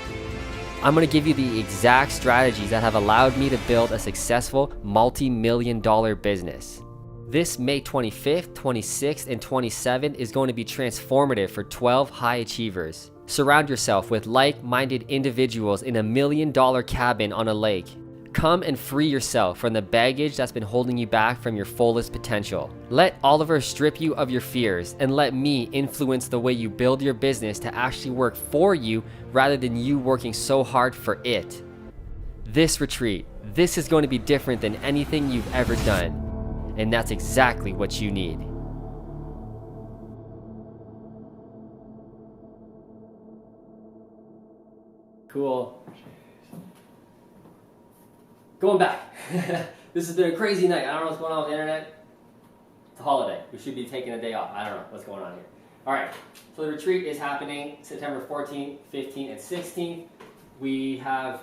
I'm going to give you the exact strategies that have allowed me to build a successful multi-million-dollar business. This May 25th, 26th, and 27th is going to be transformative for 12 high achievers. Surround yourself with like-minded individuals in $1 million cabin on a lake. Come and free yourself from the baggage that's been holding you back from your fullest potential. Let Oliver strip you of your fears, and let me influence the way you build your business to actually work for you rather than you working so hard for it. This retreat, this is going to be different than anything you've ever done, and that's exactly what you need. Cool. Going back. This has been a crazy night. I don't know what's going on with the internet. It's a holiday. We should be taking a day off. I don't know what's going on here. All right. So the retreat is happening September 14th, 15th, and 16th. We have,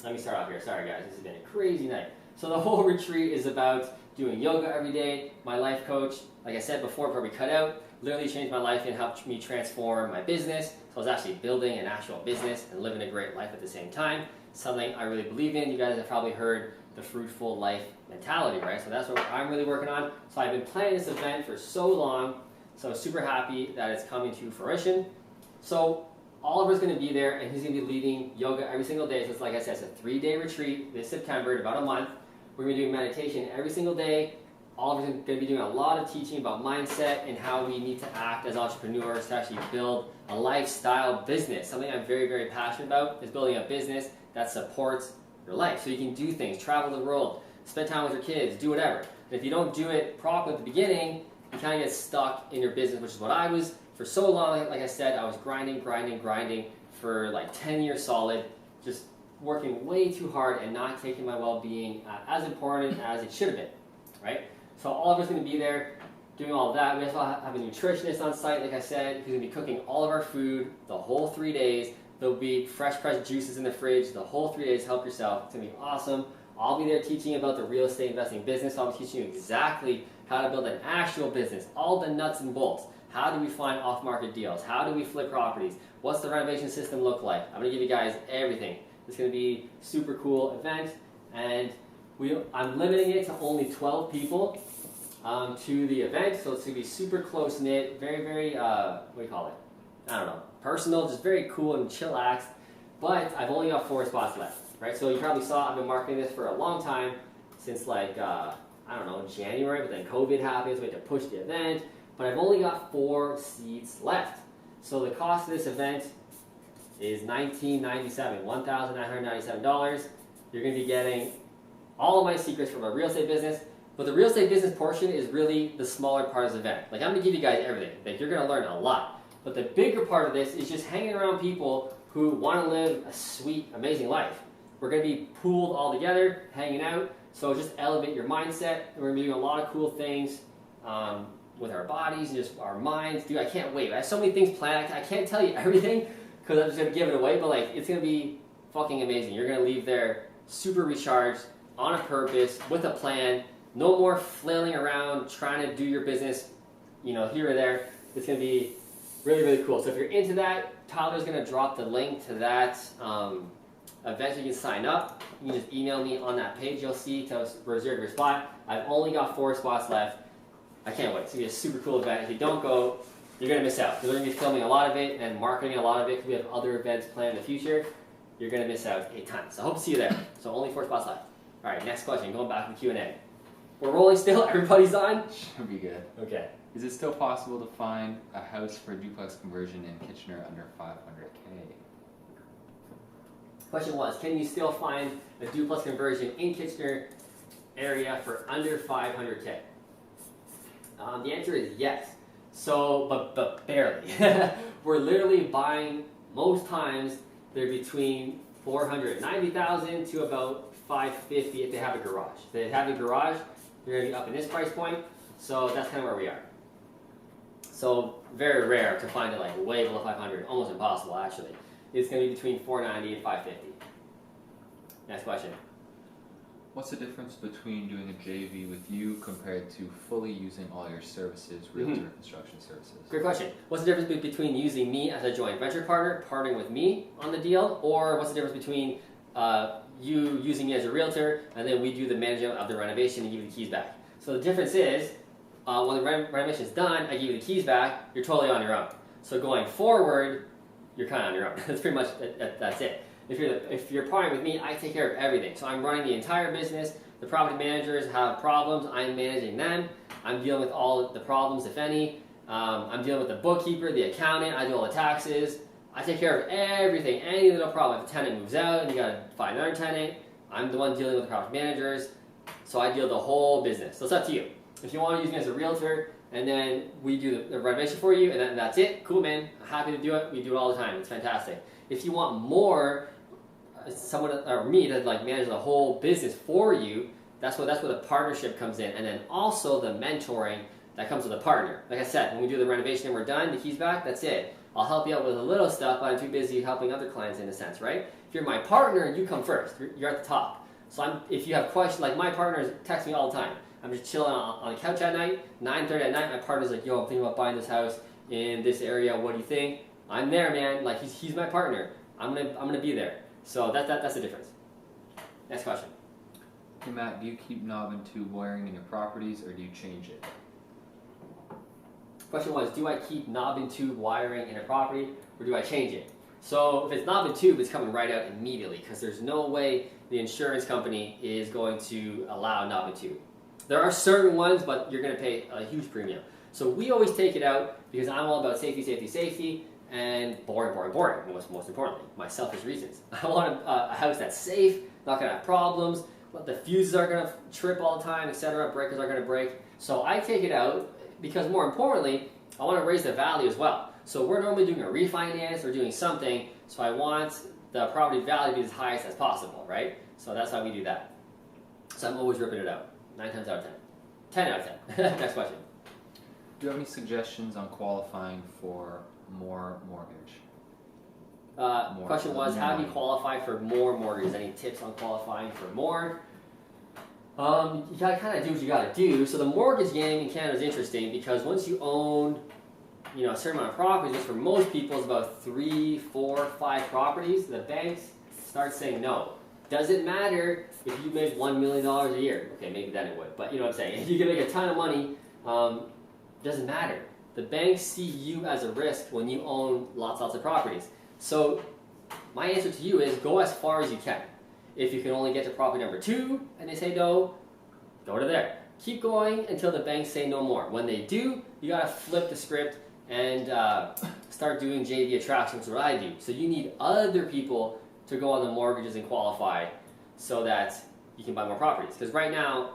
let me start off here. Sorry, guys. This has been a crazy night. So the whole retreat is about doing yoga every day. My life coach, like I said before we cut out, literally changed my life and helped me transform my business. So I was actually building an actual business and living a great life at the same time. Something I really believe in. You guys have probably heard the fruitful life mentality, right? So that's what I'm really working on. So I've been planning this event for so long. So I'm super happy that it's coming to fruition. So Oliver's going to be there, and he's going to be leading yoga every single day. So it's, like I said, it's a 3-day retreat this September in about a month. We're going to be doing meditation every single day. Oliver's going to be doing a lot of teaching about mindset and how we need to act as entrepreneurs to actually build a lifestyle business. Something I'm very, very passionate about is building a business that supports your life. So you can do things, travel the world, spend time with your kids, do whatever. And if you don't do it properly at the beginning, you kind of get stuck in your business, which is what I was for so long. Like I said, I was grinding for like 10 years solid, just working way too hard and not taking my well-being as important as it should have been, right? So Oliver's going to be there. doing all of that. We also have a nutritionist on site, like I said, who's going to be cooking all of our food the whole 3 days. There'll be fresh pressed juices in the fridge the whole 3 days. Help yourself. It's going to be awesome. I'll be there teaching about the real estate investing business. I'll be teaching you exactly how to build an actual business, all the nuts and bolts. How do we find off-market deals? How do we flip properties? What's the renovation system look like? I'm going to give you guys everything. It's going to be a super cool event, and I'm limiting it to only 12 people to the event, so it's going to be super close-knit, very, very, what do you call it? I don't know, personal, just very cool and chillaxed, but I've only got 4 spots left, right? So you probably saw I've been marketing this for a long time, since like, I don't know, January, but then COVID happened, so we had to push the event, but I've only got 4 seats left. So the cost of this event is $1,997, $1,997. You're going to be getting all of my secrets from a real estate business, but the real estate business portion is really the smaller part of the event. Like, I'm going to give you guys everything. Like, you're going to learn a lot. But the bigger part of this is just hanging around people who want to live a sweet, amazing life. We're going to be pooled all together, hanging out, so just elevate your mindset. And we're going to be doing a lot of cool things with our bodies and just our minds. Dude, I can't wait. I have so many things planned. I can't tell you everything because I'm just going to give it away, but like, it's going to be fucking amazing. You're going to leave there super recharged, on a purpose, with a plan. No more flailing around trying to do your business, you know, here or there. It's going to be really, really cool. So if you're into that, Tyler's going to drop the link to that event so you can sign up. You can just email me on that page you'll see to reserve your spot. I've only got 4 spots left. I can't wait. It's going to be a super cool event. If you don't go, you're going to miss out. Because we're going to be filming a lot of it and marketing a lot of it because we have other events planned in the future. You're going to miss out a ton. So I hope to see you there. So only 4 spots left. All right, next question. Going back to the Q&A. We're rolling still? Everybody's on? Should be good. Okay. Is it still possible to find a house for duplex conversion in Kitchener under 500K? Question was, can you still find a duplex conversion in Kitchener area for under 500K? The answer is yes. So, but barely. We're literally buying, most times, they're between 490,000 to about 550 if they have a garage. If they have a garage, they're going to be up in this price point. So that's kind of where we are. So very rare to find it like way below 500, almost impossible actually. It's going to be between 490 and 550. Next question. What's the difference between doing a JV with you compared to fully using all your services, realtor construction services? Great question. What's the difference between using me as a joint venture partner, partnering with me on the deal, or what's the difference between you using me as a realtor and then we do the management of the renovation and give you the keys back? So the difference is when the renovation is done, I give you the keys back, you're totally on your own. So going forward, you're kind of on your own. That's pretty much, that's it. If you're partnering with me, I take care of everything. So I'm running the entire business. The property managers have problems. I'm managing them. I'm dealing with all the problems, if any. I'm dealing with the bookkeeper, the accountant. I do all the taxes. I take care of everything. Any little problem. If a tenant moves out and you got to find another tenant, I'm the one dealing with the property managers. So I deal with the whole business. So it's up to you. If you want to use me as a realtor and then we do the renovation for you and then that's it, cool man. Happy to do it. We do it all the time. It's fantastic. If you want more, someone or me to like manage the whole business for you, that's where the partnership comes in, and then also the mentoring that comes with a partner. Like I said, when we do the renovation and we're done, the keys back, that's it. I'll help you out with a little stuff, but I'm too busy helping other clients in a sense, right? If you're my partner, you come first. You're at the top. So if you have questions, like my partners text me all the time. I'm just chilling on the couch at night, 9:30 at night. My partner's like, "Yo, I'm thinking about buying this house in this area. What do you think?" I'm there, man. Like he's my partner. I'm gonna be there. So that's the difference. Next question. Hey Matt, do you keep knob and tube wiring in your properties or do you change it? Question was, do I keep knob and tube wiring in a property or do I change it? So if it's knob and tube, it's coming right out immediately because there's no way the insurance company is going to allow knob and tube. There are certain ones, but you're going to pay a huge premium. So we always take it out because I'm all about safety, safety, safety. And boring, most importantly, my selfish reasons. I want a house that's safe, not going to have problems, the fuses are going to trip all the time, etc., breakers are going to break. So I take it out because more importantly, I want to raise the value as well. So we're normally doing a refinance or doing something, so I want the property value to be as highest as possible, right? So that's how we do that. So I'm always ripping it out, 9 times out of 10. 10 out of 10. Next question. Do you have any suggestions on qualifying for more mortgage? Question was, how do you qualify for more mortgages? Any tips on qualifying for more? You gotta kind of do what you gotta do. So the mortgage game in Canada is interesting because once you own, a certain amount of properties, which for most people is about 3, 4, 5 properties, the banks start saying no. Doesn't matter if you make $1 million a year. Okay, maybe then it would, but you know what I'm saying. If you can make a ton of money, doesn't matter. The banks see you as a risk when you own lots of properties. So my answer to you is go as far as you can. If you can only get to property number 2 and they say no, go to there. Keep going until the banks say no more. When they do, you gotta flip the script and start doing JV attractions, what I do. So you need other people to go on the mortgages and qualify so that you can buy more properties. Because right now,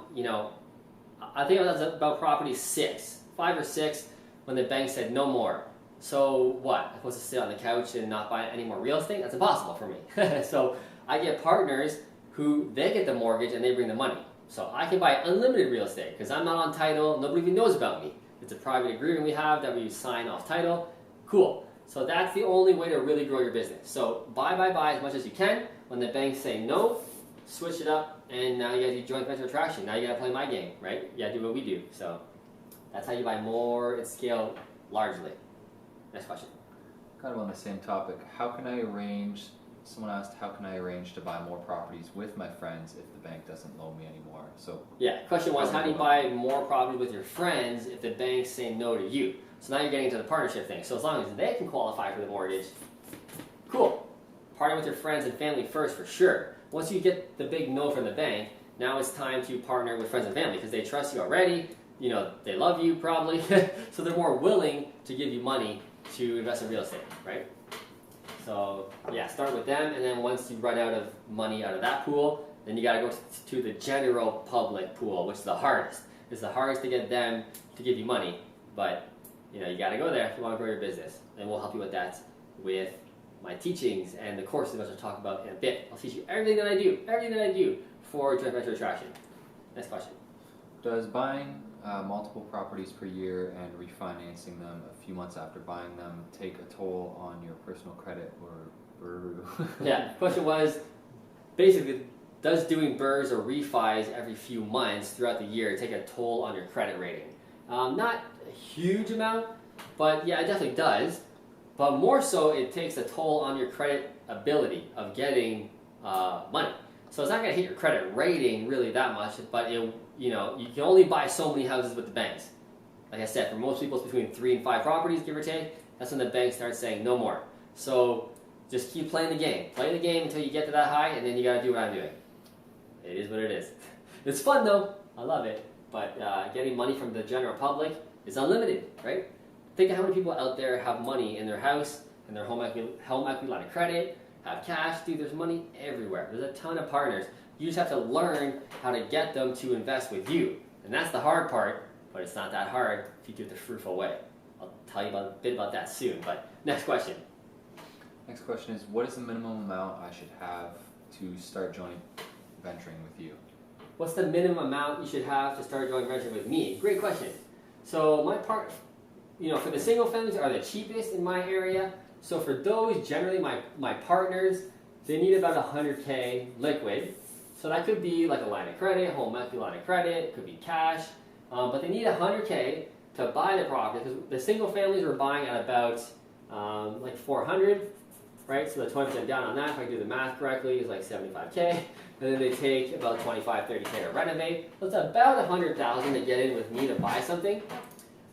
I think I was about property 5 or 6 when the bank said no more. So what? I'm supposed to sit on the couch and not buy any more real estate? That's impossible for me. So I get partners who they get the mortgage and they bring the money. So I can buy unlimited real estate because I'm not on title. Nobody even knows about me. It's a private agreement we have that we sign off title. Cool. So that's the only way to really grow your business. So buy as much as you can. When the banks say no, switch it up, and now you gotta do joint venture attraction. Now you gotta play my game, right? You gotta do what we do. So that's how you buy more and scale largely. Next question. Kind of on the same topic. Someone asked, how can I arrange to buy more properties with my friends if the bank doesn't loan me anymore? So yeah, question was, how do you buy more properties with your friends if the banks say no to you? So now you're getting into the partnership thing. So as long as they can qualify for the mortgage, cool. Partner with your friends and family first for sure. Once you get the big no from the bank, now it's time to partner with friends and family because they trust you already. They love you probably, so they're more willing to give you money to invest in real estate, right? So yeah, start with them, and then once you run out of money out of that pool, then you gotta go to the general public pool, which is the hardest. It's the hardest to get them to give you money, but you gotta go there if you want to grow your business, and we'll help you with that with my teachings and the courses which I'll talk about in a bit. I'll teach you everything that I do for joint venture attraction. Next question. Does buying multiple properties per year and refinancing them a few months after buying them take a toll on your personal credit or Yeah, question was basically, does doing BRRRRs or refis every few months throughout the year take a toll on your credit rating? Not a huge amount, but yeah, it definitely does. But more so, it takes a toll on your credit ability of getting money. So it's not going to hit your credit rating really that much, but you can only buy so many houses with the banks. Like I said, for most people, it's between 3 and 5 properties, give or take. That's when the bank starts saying no more. So just keep playing the game. Play the game until you get to that high, and then you got to do what I'm doing. It is what it is. It's fun though. I love it. But getting money from the general public is unlimited, right? Think of how many people out there have money in their house, in their home equity line of credit, have cash. Dude, there's money everywhere. There's a ton of partners. You just have to learn how to get them to invest with you. And that's the hard part, but it's not that hard if you do it the Fruitful way. I'll tell you a bit about that soon, but next question. Next question is, what is the minimum amount I should have to start joint venturing with you? What's the minimum amount you should have to start joint venturing with me? Great question. So my part, for the single families are the cheapest in my area. So for those, generally my partners, they need about $100K liquid. So that could be like a line of credit, home equity line of credit, could be cash. But they need $100K to buy the property because the single families are buying at about like 400, right? So the 20% down on that, if I do the math correctly, is like 75K. And then they take about 25, 30K to renovate. So it's about $100,000 to get in with me to buy something.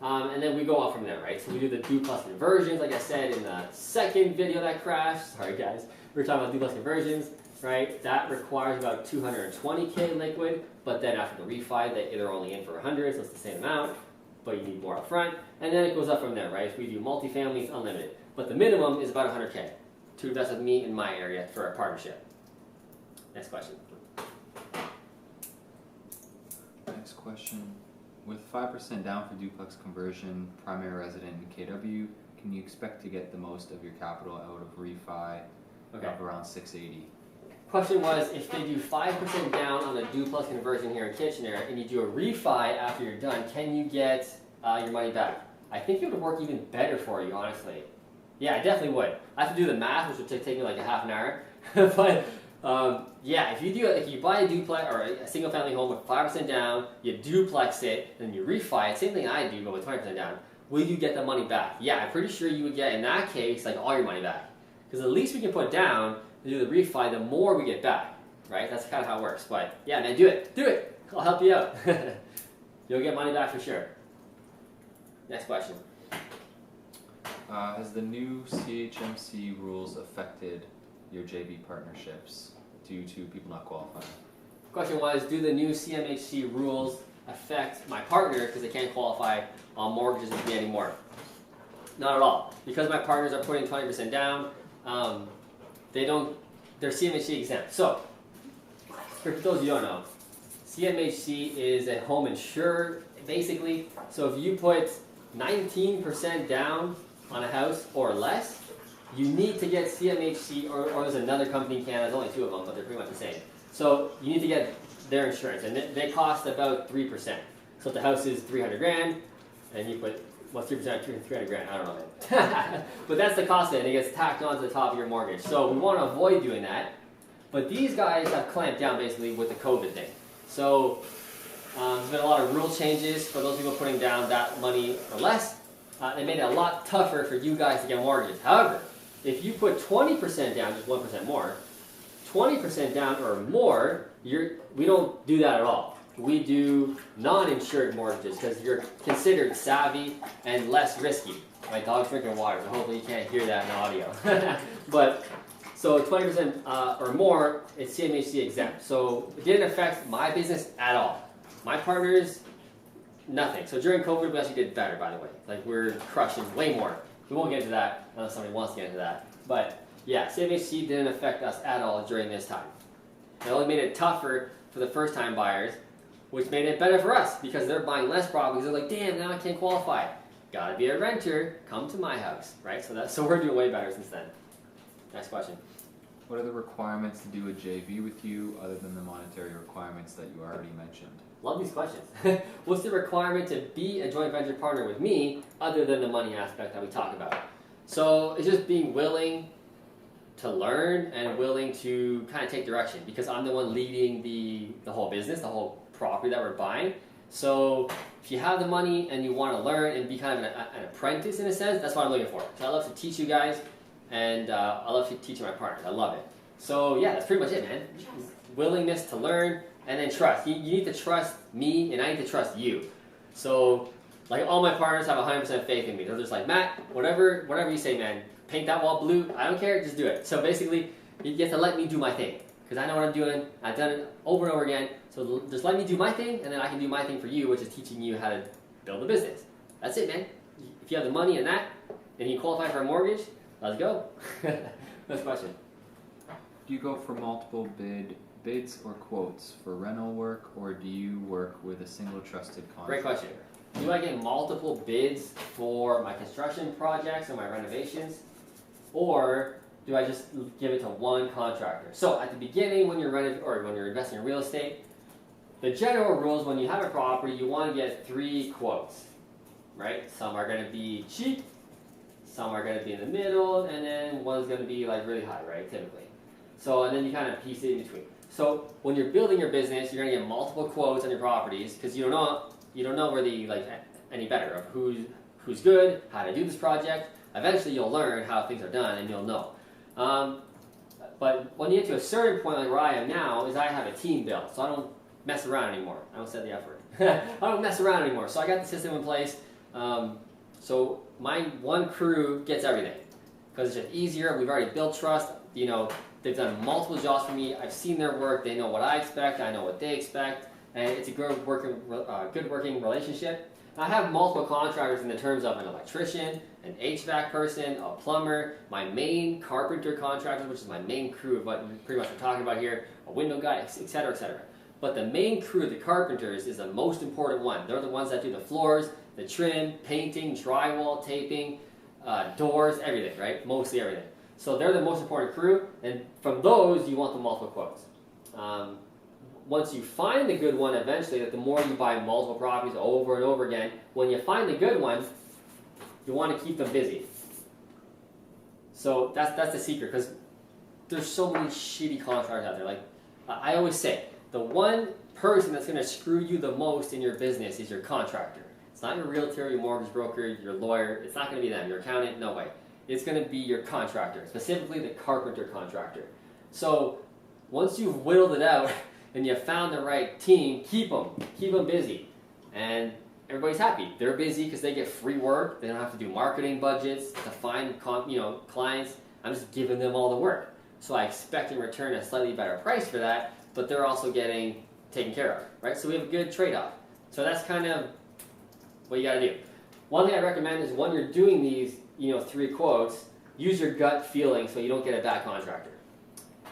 And then we go off from there, right? So we do the Duplex Conversions, like I said in the second video that crashed. Sorry guys, we were talking about Duplex Conversions, right? That requires about 220K liquid, but then after the refi, they're only in for 100, so it's the same amount, but you need more up front. And then it goes up from there, right? If we do multifamily, it's unlimited. But the minimum is about 100K to invest with me in my area for a partnership. Next question. Next question. With 5% down for duplex conversion, primary resident in KW, can you expect to get the most of your capital out of refi of around 680? Question was, if they do 5% down on a duplex conversion here in Kitchener and you do a refi after you're done, can you get your money back. I think it would work even better for you, honestly. Yeah, I definitely would. I have to do the math, which would take me like a half an hour. But yeah, if you buy a duplex or a single family home with 5% down, you duplex it, then you refi it, same thing I do, but with 20% down, will you get the money back? Yeah, I'm pretty sure you would get, in that case, like all your money back. Because the least we can put down to do the refi, the more we get back, right? That's kind of how it works. But yeah, man, do it. Do it. I'll help you out. You'll get money back for sure. Next question. Has the new CMHC rules affected your JV partnerships due to people not qualifying? Question was, do the new CMHC rules affect my partner because they can't qualify on mortgages with me anymore? Not at all. Because my partners are putting 20% down, they're CMHC exempt. So, for those of you who don't know, CMHC is a home insurer, basically. So if you put 19% down on a house or less, you need to get CMHC, or there's another company in Canada, there's only two of them, but they're pretty much the same. So you need to get their insurance, and they cost about 3%. So if the house is 300 grand, and you put, what's 3%? 300 grand, I don't know, man. But that's the cost of it, and it gets tacked onto the top of your mortgage. So we want to avoid doing that. But these guys have clamped down basically with the COVID thing. So there's been a lot of rule changes for those people putting down that money or less. They made it a lot tougher for you guys to get mortgages. However, if you put 20% down, just 1% more, 20% down or more, we don't do that at all. We do non-insured mortgages because you're considered savvy and less risky. My dog's drinking water, so hopefully you can't hear that in the audio. But so 20% or more, it's CMHC exempt. So it didn't affect my business at all. My partners, nothing. So during COVID, we actually did better, by the way. Like we're crushing way more. We won't get into that unless somebody wants to get into that. But yeah, CMHC didn't affect us at all during this time. It only made it tougher for the first-time buyers, which made it better for us because they're buying less properties. They're like, damn, now I can't qualify. Gotta be a renter. Come to my house, right? So we're doing way better since then. Next question. What are the requirements to do a JV with you other than the monetary requirements that you already mentioned? Love these questions. What's the requirement to be a joint venture partner with me other than the money aspect that we talk about? So it's just being willing to learn and willing to kind of take direction because I'm the one leading the whole business, the whole property that we're buying. So if you have the money and you want to learn and be kind of an apprentice in a sense, that's what I'm looking for. So I love to teach you guys and I love to teach my partners. I love it. So yeah, that's pretty much it, man. Willingness to learn. And then trust. You need to trust me, and I need to trust you. So, like all my partners have 100% faith in me. They're just like, Matt, whatever you say, man, paint that wall blue. I don't care, just do it. So basically, you have to let me do my thing because I know what I'm doing. I've done it over and over again. So just let me do my thing, and then I can do my thing for you, which is teaching you how to build a business. That's it, man. If you have the money and that, and you qualify for a mortgage, let's go. Next question. Do you go for multiple bids or quotes for rental work, or do you work with a single trusted contractor? Great question. Do I get multiple bids for my construction projects and my renovations, or do I just give it to one contractor? So at the beginning, when you're investing in real estate, the general rules when you have a property, you want to get 3 quotes, right? Some are going to be cheap, some are going to be in the middle, and then one's going to be like really high, right? Typically. So and then you kind of piece it in between. So when you're building your business, you're going to get multiple quotes on your properties because you don't know where any better of who's good, how to do this project. Eventually, you'll learn how things are done, and you'll know. But when you get to a certain point, like where I am now, is I have a team built, so I don't mess around anymore. I don't say the F word. I don't mess around anymore. So I got the system in place. So my one crew gets everything because it's just easier. We've already built trust. They've done multiple jobs for me. I've seen their work. They know what I expect. I know what they expect. And it's a good working relationship. I have multiple contractors in the terms of an electrician, an HVAC person, a plumber, my main carpenter contractor, which is my main crew of what pretty much we're talking about here, a window guy, etc., etc. But the main crew, the carpenters, is the most important one. They're the ones that do the floors, the trim, painting, drywall, taping, doors, everything, right? Mostly everything. So they're the most important crew, and from those, you want the multiple quotes. once you find the good one, eventually, like the more you buy multiple properties over and over again, when you find the good one, you want to keep them busy. So that's the secret, because there's so many shitty contractors out there. Like I always say, the one person that's going to screw you the most in your business is your contractor. It's not your realtor, your mortgage broker, your lawyer. It's not going to be them. Your accountant, no way. It's going to be your contractor, specifically the carpenter contractor. So once you've whittled it out and you found the right team, keep them busy, and everybody's happy. They're busy because they get free work. They don't have to do marketing budgets to find clients. I'm just giving them all the work. So I expect in return a slightly better price for that, but they're also getting taken care of, right? So we have a good trade-off. So that's kind of what you got to do. One thing I recommend is when you're doing these, 3 quotes, use your gut feeling so you don't get a bad contractor.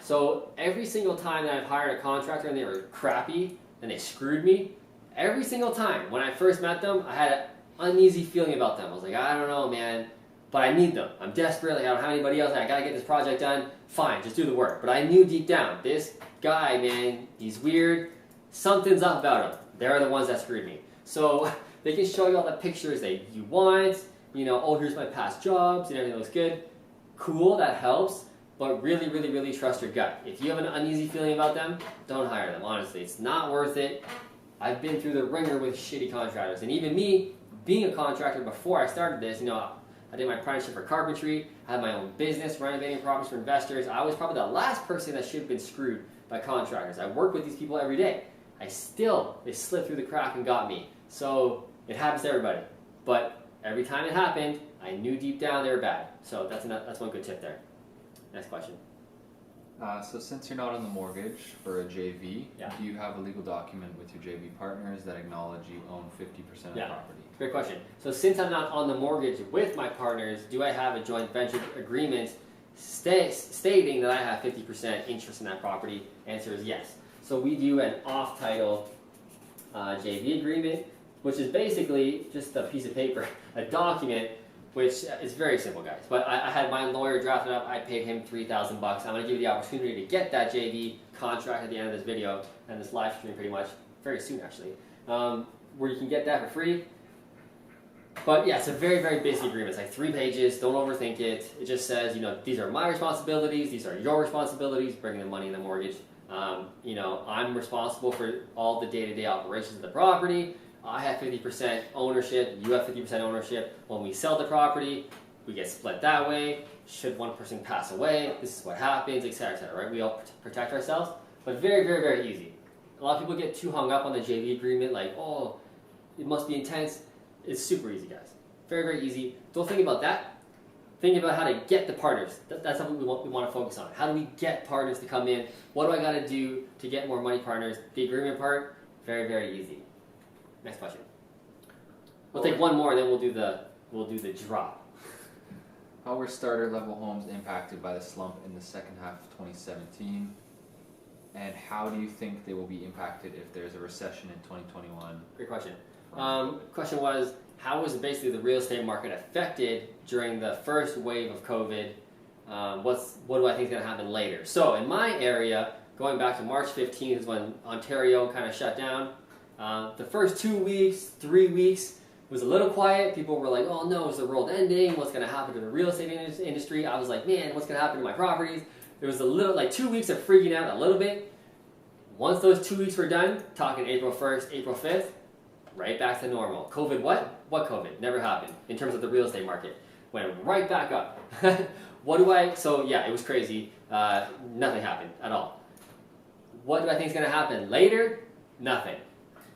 So every single time that I've hired a contractor and they were crappy and they screwed me, every single time when I first met them, I had an uneasy feeling about them. I was like, I don't know, man, but I need them. I'm desperate. Like, I don't have anybody else. I got to get this project done. Fine, just do the work. But I knew deep down, this guy, man, he's weird. Something's up about him. They're the ones that screwed me. So they can show you all the pictures that you want. Oh, here's my past jobs and everything looks good. Cool, that helps. But really, really, really trust your gut. If you have an uneasy feeling about them, don't hire them. Honestly, it's not worth it. I've been through the ringer with shitty contractors. And even me, being a contractor before I started this, I did my apprenticeship for carpentry. I had my own business, renovating properties for investors. I was probably the last person that should have been screwed by contractors. I work with these people every day. They slipped through the crack and got me. So it happens to everybody. But every time it happened, I knew deep down they were bad. So that's one good tip there. Next question. So since you're not on the mortgage for a JV, Yeah. do you have a legal document with your JV partners that acknowledge you own 50% of the property? Great question. So since I'm not on the mortgage with my partners, do I have a joint venture agreement stating that I have 50% interest in that property? Answer is yes. So we do an off-title JV agreement, which is basically just a piece of paper, a document, which is very simple, guys. But I had my lawyer draft it up. I paid him $3,000. I'm going to give you the opportunity to get that JV contract at the end of this video and this live stream pretty much, very soon actually, where you can get that for free. But yeah, it's a very, very basic agreement. It's like 3 pages. Don't overthink it. It just says, these are my responsibilities. These are your responsibilities, bringing the money in the mortgage. I'm responsible for all the day-to-day operations of the property. I have 50% ownership, you have 50% ownership. When we sell the property, we get split that way. Should one person pass away, this is what happens, etc., right? We all protect ourselves, but very, very, very easy. A lot of people get too hung up on the JV agreement, like, oh, it must be intense. It's super easy, guys. Very, very easy. Don't think about that. Think about how to get the partners. That's something we want to focus on. How do we get partners to come in? What do I got to do to get more money partners? The agreement part, very, very easy. Next question. We'll take one more, and then we'll do the drop. How were starter level homes impacted by the slump in the second half of 2017? And how do you think they will be impacted if there's a recession in 2021? Great question. Question was, how was basically the real estate market affected during the first wave of COVID? What do I think is going to happen later? So in my area, going back to March 15th is when Ontario kind of shut down. The first 2 weeks, 3 weeks was a little quiet. People were like, oh no, is the world ending? What's going to happen to the real estate industry? I was like, man, what's going to happen to my properties? There was a little, 2 weeks of freaking out a little bit. Once those 2 weeks were done, talking April 1st, April 5th, right back to normal. COVID what? What COVID? Never happened in terms of the real estate market. Went right back up. So yeah, it was crazy. Nothing happened at all. What do I think is going to happen later? Nothing.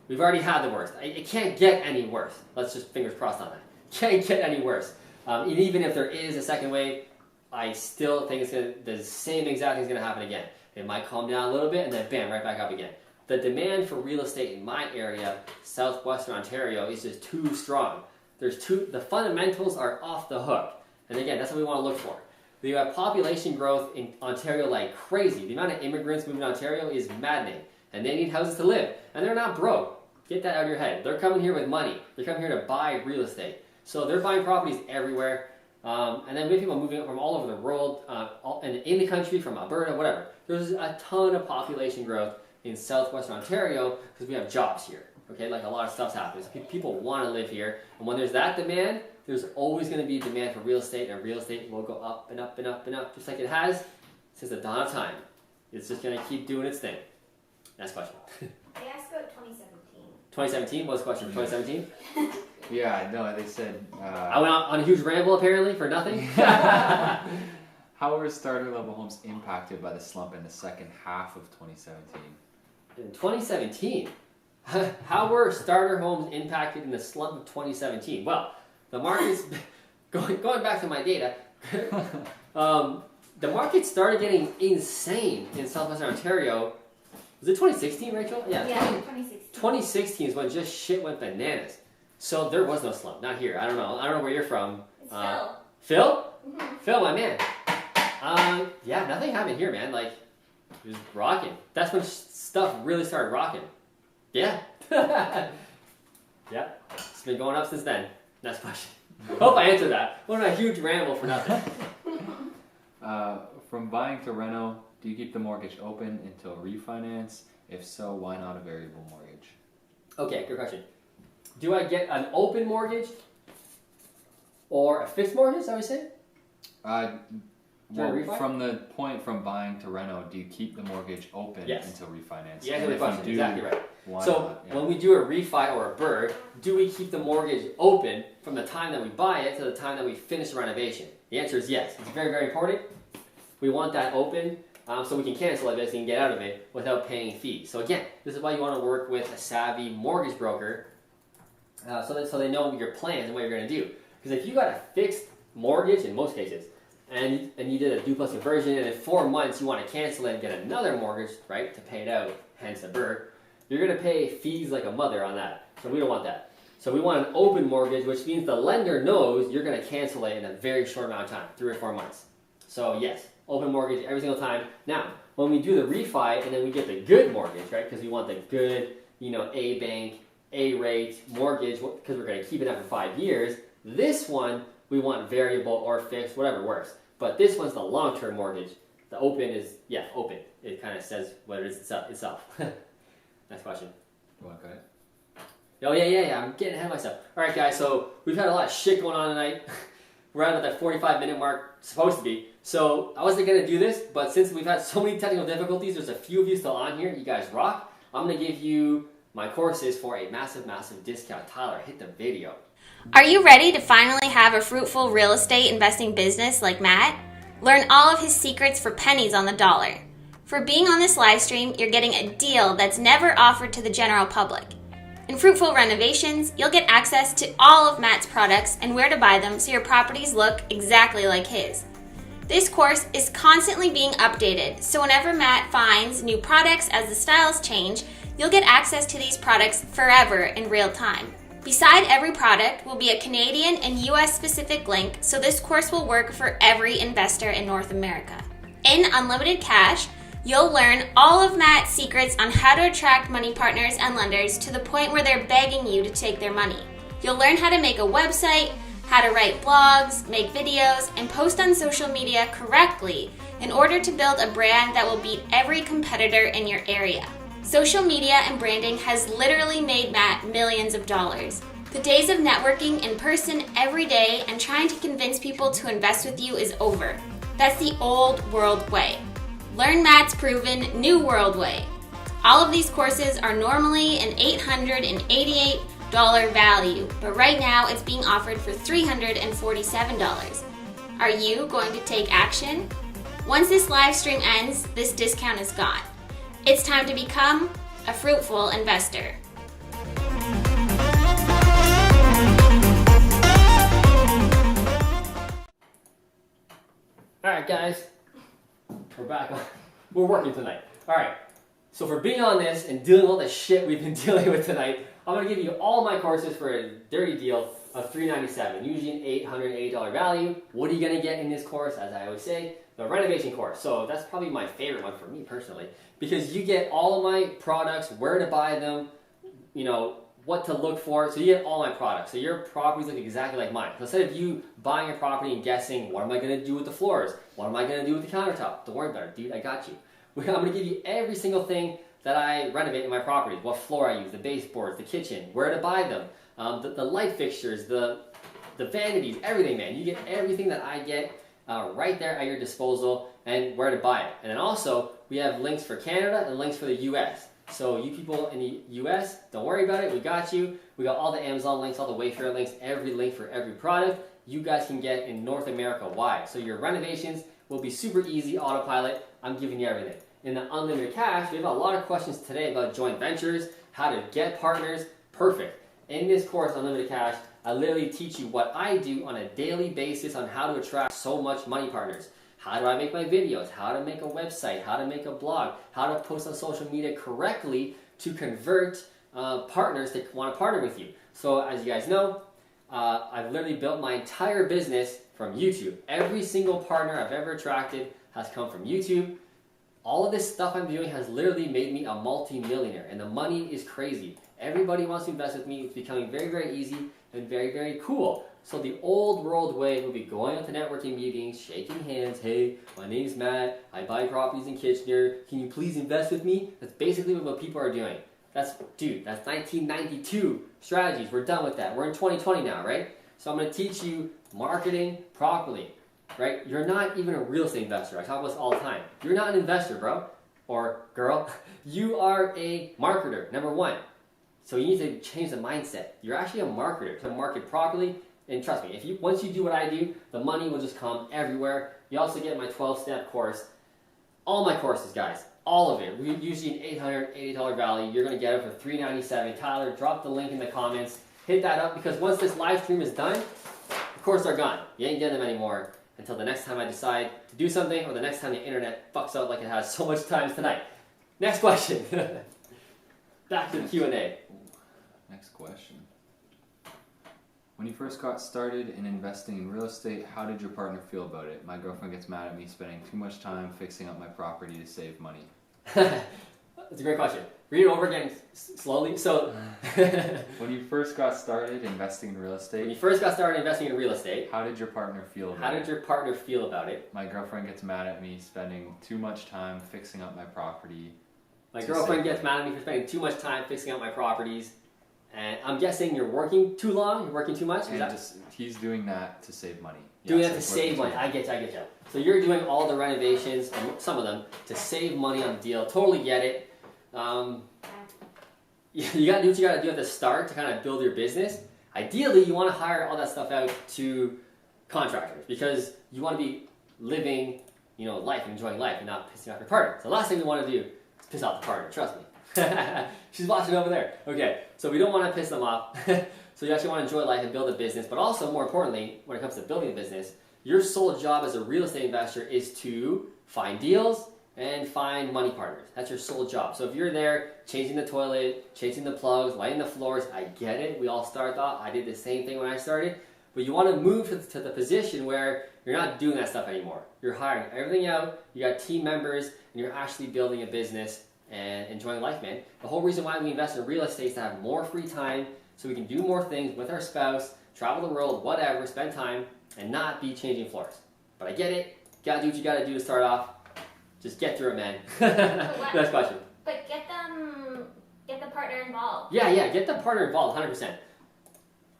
We've already had the worst. It can't get any worse. Let's just fingers crossed on that. Can't get any worse. And even if there is a second wave, I still think the same exact thing is going to happen again. It might calm down a little bit and then bam, right back up again. The demand for real estate in my area, southwestern Ontario, is just too strong. The fundamentals are off the hook. And again, that's what we want to look for. We have population growth in Ontario like crazy. The amount of immigrants moving to Ontario is maddening. And they need houses to live. And they're not broke. Get that out of your head. They're coming here with money. They're coming here to buy real estate. So they're buying properties everywhere. And then we have people moving up from all over the world, and in the country, from Alberta, whatever. There's a ton of population growth. in southwestern Ontario because we have jobs here. Okay, like a lot of stuff's happening. So people want to live here, and when there's that demand, there's always going to be demand for real estate, and real estate will go up and up and up and up, just like it has since the dawn of time. It's just going to keep doing its thing. Next question. They asked about 2017. 2017? What's the question for 2017? Yeah, no, they said. I went on a huge ramble apparently for nothing. How were starter level homes impacted by the slump in the second half of 2017? In 2017, how were starter homes impacted in the slump of 2017? Well, the market's going back to my data. The market started getting insane in southwestern Ontario. Was it 2016, Rachel? Yeah, 2016. 2016 is when just shit went bananas. So there was no slump. Not here. I don't know where you're from. It's Phil. Phil? Mm-hmm. Phil, my man. Yeah, nothing happened here, man. Like, it was rocking. That's when stuff really started rocking. Yeah. Yeah. It's been going up since then. Next question. Hope I answered that. What a huge ramble for nothing. From buying to reno, do you keep the mortgage open until refinance? If so, why not a variable mortgage? Okay, good question. Do I get an open mortgage or a fixed mortgage, I would say? Well, from the point from buying to reno, do you keep the mortgage open until refinance? Yeah, good question. Exactly right. Why so not? Yeah. when we do a refi or a BRRRR, do we keep the mortgage open from the time that we buy it to the time that we finish the renovation? The answer is yes. It's very, very important. We want that open so we can cancel it basically and get out of it without paying fees. So again, this is why you want to work with a savvy mortgage broker so they know your plans and what you're going to do. Because if you got a fixed mortgage in most cases, and you did a duplex conversion, and in 4 months you want to cancel it and get another mortgage, right, to pay it out, hence a BRRRR, you're going to pay fees like a mother on that. So we don't want that. So we want an open mortgage, which means the lender knows you're going to cancel it in a very short amount of time, 3 or 4 months. So yes, open mortgage every single time. Now, when we do the refi and then we get the good mortgage, right, because we want the good, A bank, A rate mortgage, because we're going to keep it up for 5 years, this one we want variable or fixed, whatever works. But this one's the long-term mortgage. The open is, open. It kind of says what it is itself. Next question. You want to go ahead? Oh, yeah. I'm getting ahead of myself. All right, guys, so we've had a lot of shit going on tonight. We're at that 45-minute mark, supposed to be. So I wasn't going to do this, but since we've had so many technical difficulties, there's a few of you still on here. You guys rock. I'm going to give you my courses for a massive, massive discount. Tyler, hit the video. Are you ready to finally have a fruitful real estate investing business like Matt? Learn all of his secrets for pennies on the dollar. For being on this live stream, you're getting a deal that's never offered to the general public. In Fruitful Renovations, you'll get access to all of Matt's products and where to buy them so your properties look exactly like his. This course is constantly being updated, so whenever Matt finds new products as the styles change, you'll get access to these products forever in real time. Beside every product will be a Canadian and US specific link, so this course will work for every investor in North America. In Unlimited Cash, you'll learn all of Matt's secrets on how to attract money partners and lenders to the point where they're begging you to take their money. You'll learn how to make a website, how to write blogs, make videos, and post on social media correctly in order to build a brand that will beat every competitor in your area. Social media and branding has literally made Matt millions of dollars. The days of networking in person every day and trying to convince people to invest with you is over. That's the old world way. Learn Matt's proven new world way. All of these courses are normally an $888 value, but right now it's being offered for $347. Are you going to take action? Once this live stream ends, this discount is gone. It's time to become a fruitful investor. Alright guys, we're back on. We're working tonight. Alright, so for being on this and dealing with all the shit we've been dealing with tonight, I'm going to give you all my courses for a dirty deal of $397, usually an $880 value. What are you going to get in this course? As I always say, the renovation course. So that's probably my favorite one for me personally, because you get all of my products, where to buy them, what to look for. So you get all my products. So your properties look exactly like mine. So instead of you buying a property and guessing, what am I going to do with the floors? What am I going to do with the countertop? Don't worry about it, dude. I got you. I'm going to give you every single thing that I renovate in my properties, what floor I use, the baseboards, the kitchen, where to buy them, the light fixtures, the vanities, everything, man. You get everything that I get right there at your disposal and where to buy it. And then also, we have links for Canada and links for the US. So you people in the US, don't worry about it, we got you. We got all the Amazon links, all the Wayfair links, every link for every product you guys can get in North America wide. So your renovations will be super easy, autopilot. I'm giving you everything. In the Unlimited Cash, we have a lot of questions today about joint ventures, how to get partners. Perfect. In this course, Unlimited Cash, I literally teach you what I do on a daily basis on how to attract so much money partners. How do I make my videos? How to make a website? How to make a blog? How to post on social media correctly to convert partners that want to partner with you. So as you guys know, I've literally built my entire business from YouTube. Every single partner I've ever attracted has come from YouTube. All of this stuff I'm doing has literally made me a multi-millionaire, and the money is crazy. Everybody wants to invest with me. It's becoming very, very easy and very, very cool. So the old world way will be going out to networking meetings, shaking hands. Hey, my name's Matt. I buy properties in Kitchener. Can you please invest with me? That's basically what people are doing. That's 1992 strategies. We're done with that. We're in 2020 now, right? So I'm going to teach you marketing properly, right? You're not even a real estate investor. I talk about this all the time. You're not an investor, bro or girl. You are a marketer, number one. So you need to change the mindset. You're actually a marketer to market properly. And trust me, once you do what I do, the money will just come everywhere. You also get my 12-step course. All my courses, guys, all of it. We're usually an $880 value. You're going to get it for $397. Tyler, drop the link in the comments. Hit that up because once this live stream is done, the courses are gone. You ain't getting them anymore until the next time I decide to do something or the next time the internet fucks up like it has so much times tonight. Next question. Back to the Q&A. Next question. When you first got started in investing in real estate, how did your partner feel about it? My girlfriend gets mad at me spending too much time fixing up my property to save money. That's a great question. Read it over again slowly. So, when you first got started investing in real estate, how did your partner feel about it? How did your partner feel about it? My girlfriend gets mad at me spending too much time fixing up my property. My girlfriend gets mad at me for spending too much time fixing up my properties. And I'm guessing you're working too long, you're working too much? He's doing that to save money. Doing that to save money. I get you. So you're doing all the renovations, some of them, to save money on the deal. Totally get it. You got to do what you got to do at the start to kind of build your business. Ideally, you want to hire all that stuff out to contractors because you want to be living, life, enjoying life, and not pissing off your partner. So the last thing we want to do is piss off the partner. Trust me. She's watching over there. Okay, so we don't want to piss them off. So you actually want to enjoy life and build a business. But also, more importantly, when it comes to building a business, your sole job as a real estate investor is to find deals and find money partners. That's your sole job. So if you're there changing the toilet, changing the plugs, lighting the floors, I get it. We all start off. I did the same thing when I started. But you want to move to the position where you're not doing that stuff anymore. You're hiring everything out. You got team members, and you're actually building a business and enjoying life, man. The whole reason why we invest in real estate is to have more free time so we can do more things with our spouse, travel the world, whatever, spend time, and not be changing floors. But I get it. You gotta do what you gotta do to start off. Just get through it, man. Next question. But get the partner involved. Yeah, get the partner involved, 100%.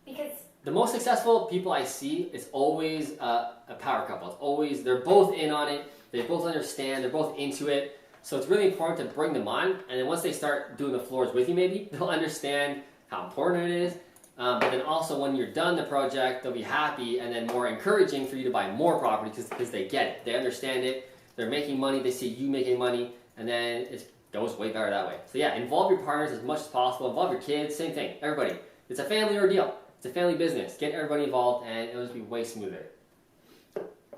Because the most successful people I see is always a power couple. It's always, they're both in on it. They both understand. They're both into it. So it's really important to bring them on, and then once they start doing the floors with you maybe, they'll understand how important it is. But then also when you're done the project, they'll be happy and then more encouraging for you to buy more property because they get it. They understand it. They're making money. They see you making money, and then it goes way better that way. So yeah, involve your partners as much as possible. Involve your kids, same thing. Everybody. It's a family ordeal. It's a family business. Get everybody involved, and it'll just be way smoother.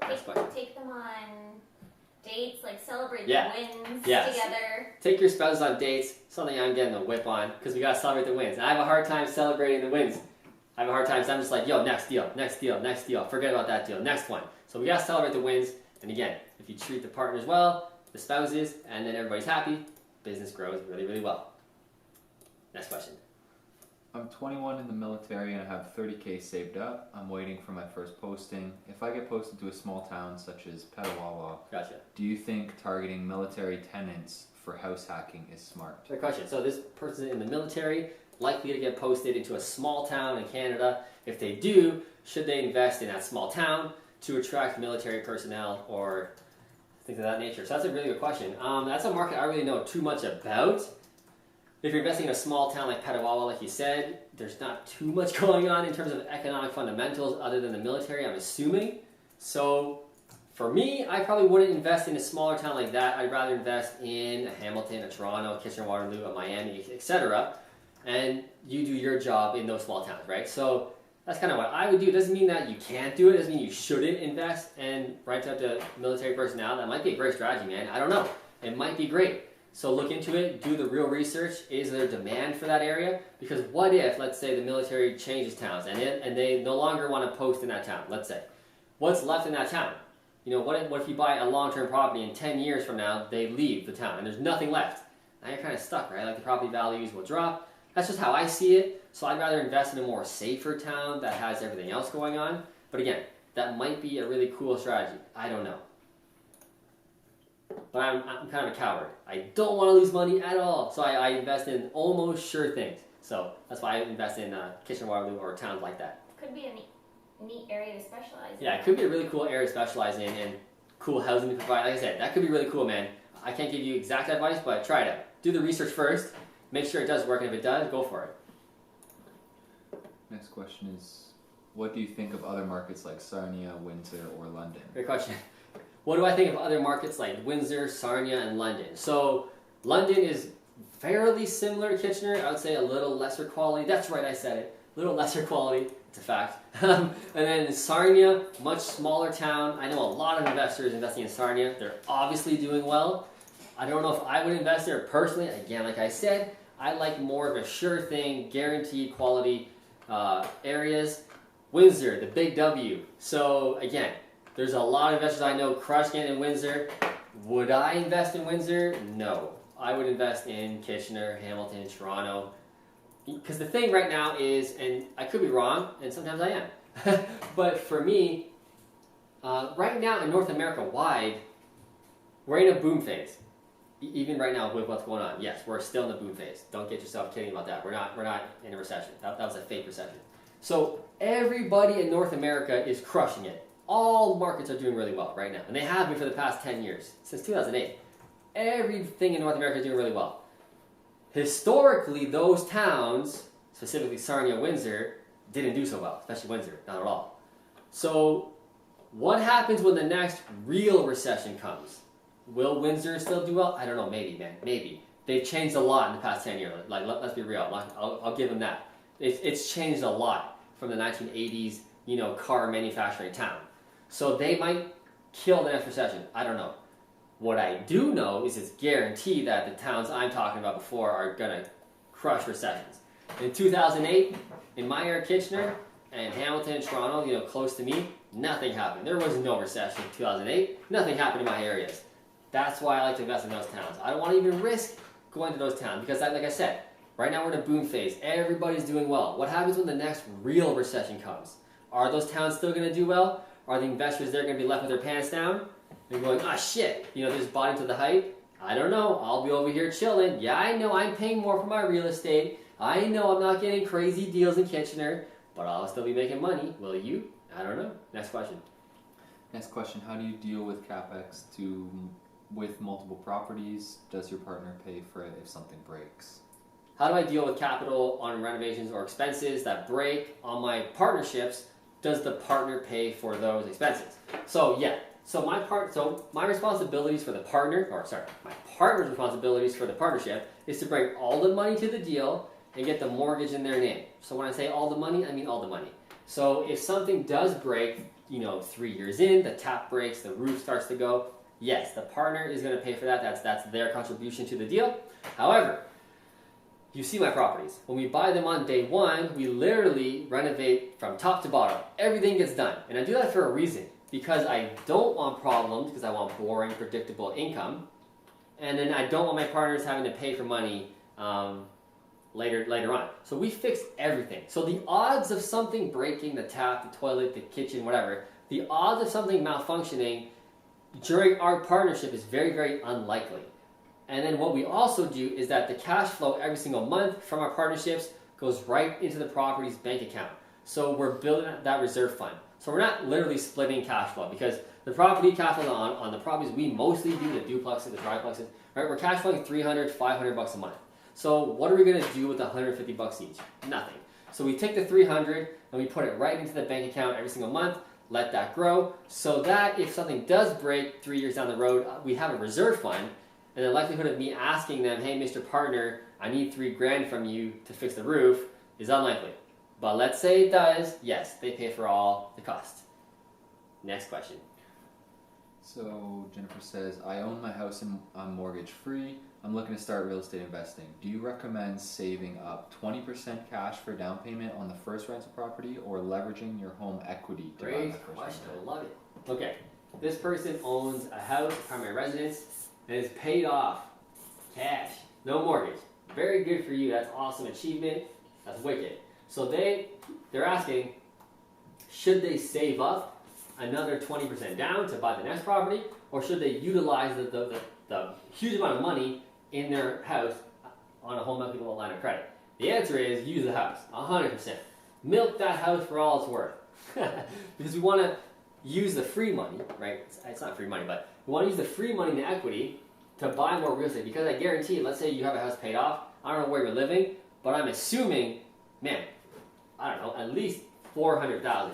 Take them on dates, like celebrate the wins together. Take your spouses on dates. Something I'm getting a whip on because we gotta celebrate the wins. And I have a hard time celebrating the wins. I have a hard time. So I'm just like, yo, next deal. Forget about that deal. Next one. So we gotta celebrate the wins. And again, if you treat the partners well, the spouses, and then everybody's happy, business grows really, really well. Next question. I'm 21 in the military and I have 30K saved up. I'm waiting for my first posting. If I get posted to a small town such as Petawawa, Gotcha. do you think targeting military tenants for house hacking is smart? Good question. So this person in the military, likely to get posted into a small town in Canada. If they do, should they invest in that small town to attract military personnel or things of that nature? So that's a really good question. That's a market I really know too much about. If you're investing in a small town like Petawawa, like you said, there's not too much going on in terms of economic fundamentals other than the military, I'm assuming. So for me, I probably wouldn't invest in a smaller town like that. I'd rather invest in a Hamilton, a Toronto, Kitchener-Waterloo, a Miami, etc. And you do your job in those small towns, right? So that's kind of what I would do. It doesn't mean that you can't do it. It doesn't mean you shouldn't invest and rent out to military personnel. That might be a great strategy, man. I don't know. It might be great. So look into it, do the real research. Is there demand for that area? Because what if, let's say, the military changes towns and they no longer want to post in that town, let's say. What's left in that town? You know, what if you buy a long-term property and 10 years from now, they leave the town and there's nothing left? Now you're kind of stuck, right? Like the property values will drop. That's just how I see it. So I'd rather invest in a more safer town that has everything else going on. But again, that might be a really cool strategy. I don't know. But I'm kind of a coward. I don't want to lose money at all. So I invest in almost sure things. So that's why I invest in Kitchener-Waterloo or towns like that. Could be a neat area to specialize in. Yeah, it could be a really cool area to specialize in and cool housing to provide. Like I said, that could be really cool, man. I can't give you exact advice, but try it out. Do the research first. Make sure it does work, and if it does, go for it. Next question is, what do you think of other markets like Sarnia, Windsor, or London? Great question. What do I think of other markets like Windsor, Sarnia, and London? So London is fairly similar to Kitchener. I would say a little lesser quality. That's right, I said it. A little lesser quality. It's a fact. And then Sarnia, much smaller town. I know a lot of investors investing in Sarnia. They're obviously doing well. I don't know if I would invest there personally. Again, like I said, I like more of a sure thing, guaranteed quality areas. Windsor, the big W. So again, there's a lot of investors I know crushing it in Windsor. Would I invest in Windsor? No. I would invest in Kitchener, Hamilton, Toronto. Because the thing right now is, and I could be wrong, and sometimes I am, but for me, right now in North America wide, we're in a boom phase. Even right now with what's going on, yes, we're still in the boom phase. Don't get yourself kidding about that. We're not in a recession. That was a fake recession. So everybody in North America is crushing it. All markets are doing really well right now, and they have been for the past 10 years, since 2008. Everything in North America is doing really well. Historically, those towns, specifically Sarnia, Windsor, didn't do so well, especially Windsor, not at all. So what happens when the next real recession comes? Will Windsor still do well? I don't know, maybe, man, maybe. They've changed a lot in the past 10 years. Like, let's be real. I'll give them that. It's changed a lot from the 1980s, car manufacturing town. So they might kill the next recession. I don't know. What I do know is it's guaranteed that the towns I'm talking about before are going to crush recessions. In 2008, in my area, Kitchener, and Hamilton, Toronto, close to me, nothing happened. There was no recession in 2008. Nothing happened in my areas. That's why I like to invest in those towns. I don't want to even risk going to those towns because, like I said, right now we're in a boom phase. Everybody's doing well. What happens when the next real recession comes? Are those towns still going to do well? Are the investors there going to be left with their pants down? They're going, shit, they just bought into the hype? I don't know. I'll be over here chilling. Yeah, I know I'm paying more for my real estate. I know I'm not getting crazy deals in Kitchener, but I'll still be making money. Will you? I don't know. Next question. Next question. How do you deal with CapEx with multiple properties? Does your partner pay for it if something breaks? How do I deal with capital on renovations or expenses that break on my partnerships? Does the partner pay for those expenses? So yeah. So my responsibilities for the partner, my partner's responsibilities for the partnership is to bring all the money to the deal and get the mortgage in their name. So when I say all the money, I mean all the money. So if something does break, 3 years in, the tap breaks, the roof starts to go, yes, the partner is going to pay for that. That's their contribution to the deal. However, you see my properties. When we buy them on day one, we literally renovate from top to bottom. Everything gets done. And I do that for a reason. Because I don't want problems, because I want boring, predictable income. And then I don't want my partners having to pay for money later on. So we fixed everything. So the odds of something breaking, the tap, the toilet, the kitchen, whatever, the odds of something malfunctioning during our partnership is very, very unlikely. And then what we also do is that the cash flow every single month from our partnerships goes right into the property's bank account. So we're building that reserve fund. So we're not literally splitting cash flow, because the property cash flow on the properties we mostly do, the duplexes, the triplexes, right? We're cash flowing $300, $500 a month. So what are we going to do with $150 each? Nothing. So we take the $300 and we put it right into the bank account every single month, let that grow, so that if something does break 3 years down the road, we have a reserve fund, and the likelihood of me asking them, hey, Mr. Partner, I need $3,000 from you to fix the roof is unlikely. But let's say it does, yes, they pay for all the cost. Next question. So Jennifer says, I own my house and I'm mortgage free. I'm looking to start real estate investing. Do you recommend saving up 20% cash for down payment on the first rental property, or leveraging your home equity to buy the Great first question. rental? I love it. Okay, this person owns a house, a primary residence, and is paid off cash, no mortgage. Very good for you. That's awesome achievement. That's wicked. So they're asking, should they save up another 20% down to buy the next property, or should they utilize the huge amount of money in their house on a home equity line of credit? The answer is use the house, 100%. Milk that house for all it's worth. Because we want to use the free money, right? It's not free money, but we want to use the free money in the equity to buy more real estate. Because I guarantee, let's say you have a house paid off, I don't know where you're living, but I'm assuming, man, I don't know, at least $400,000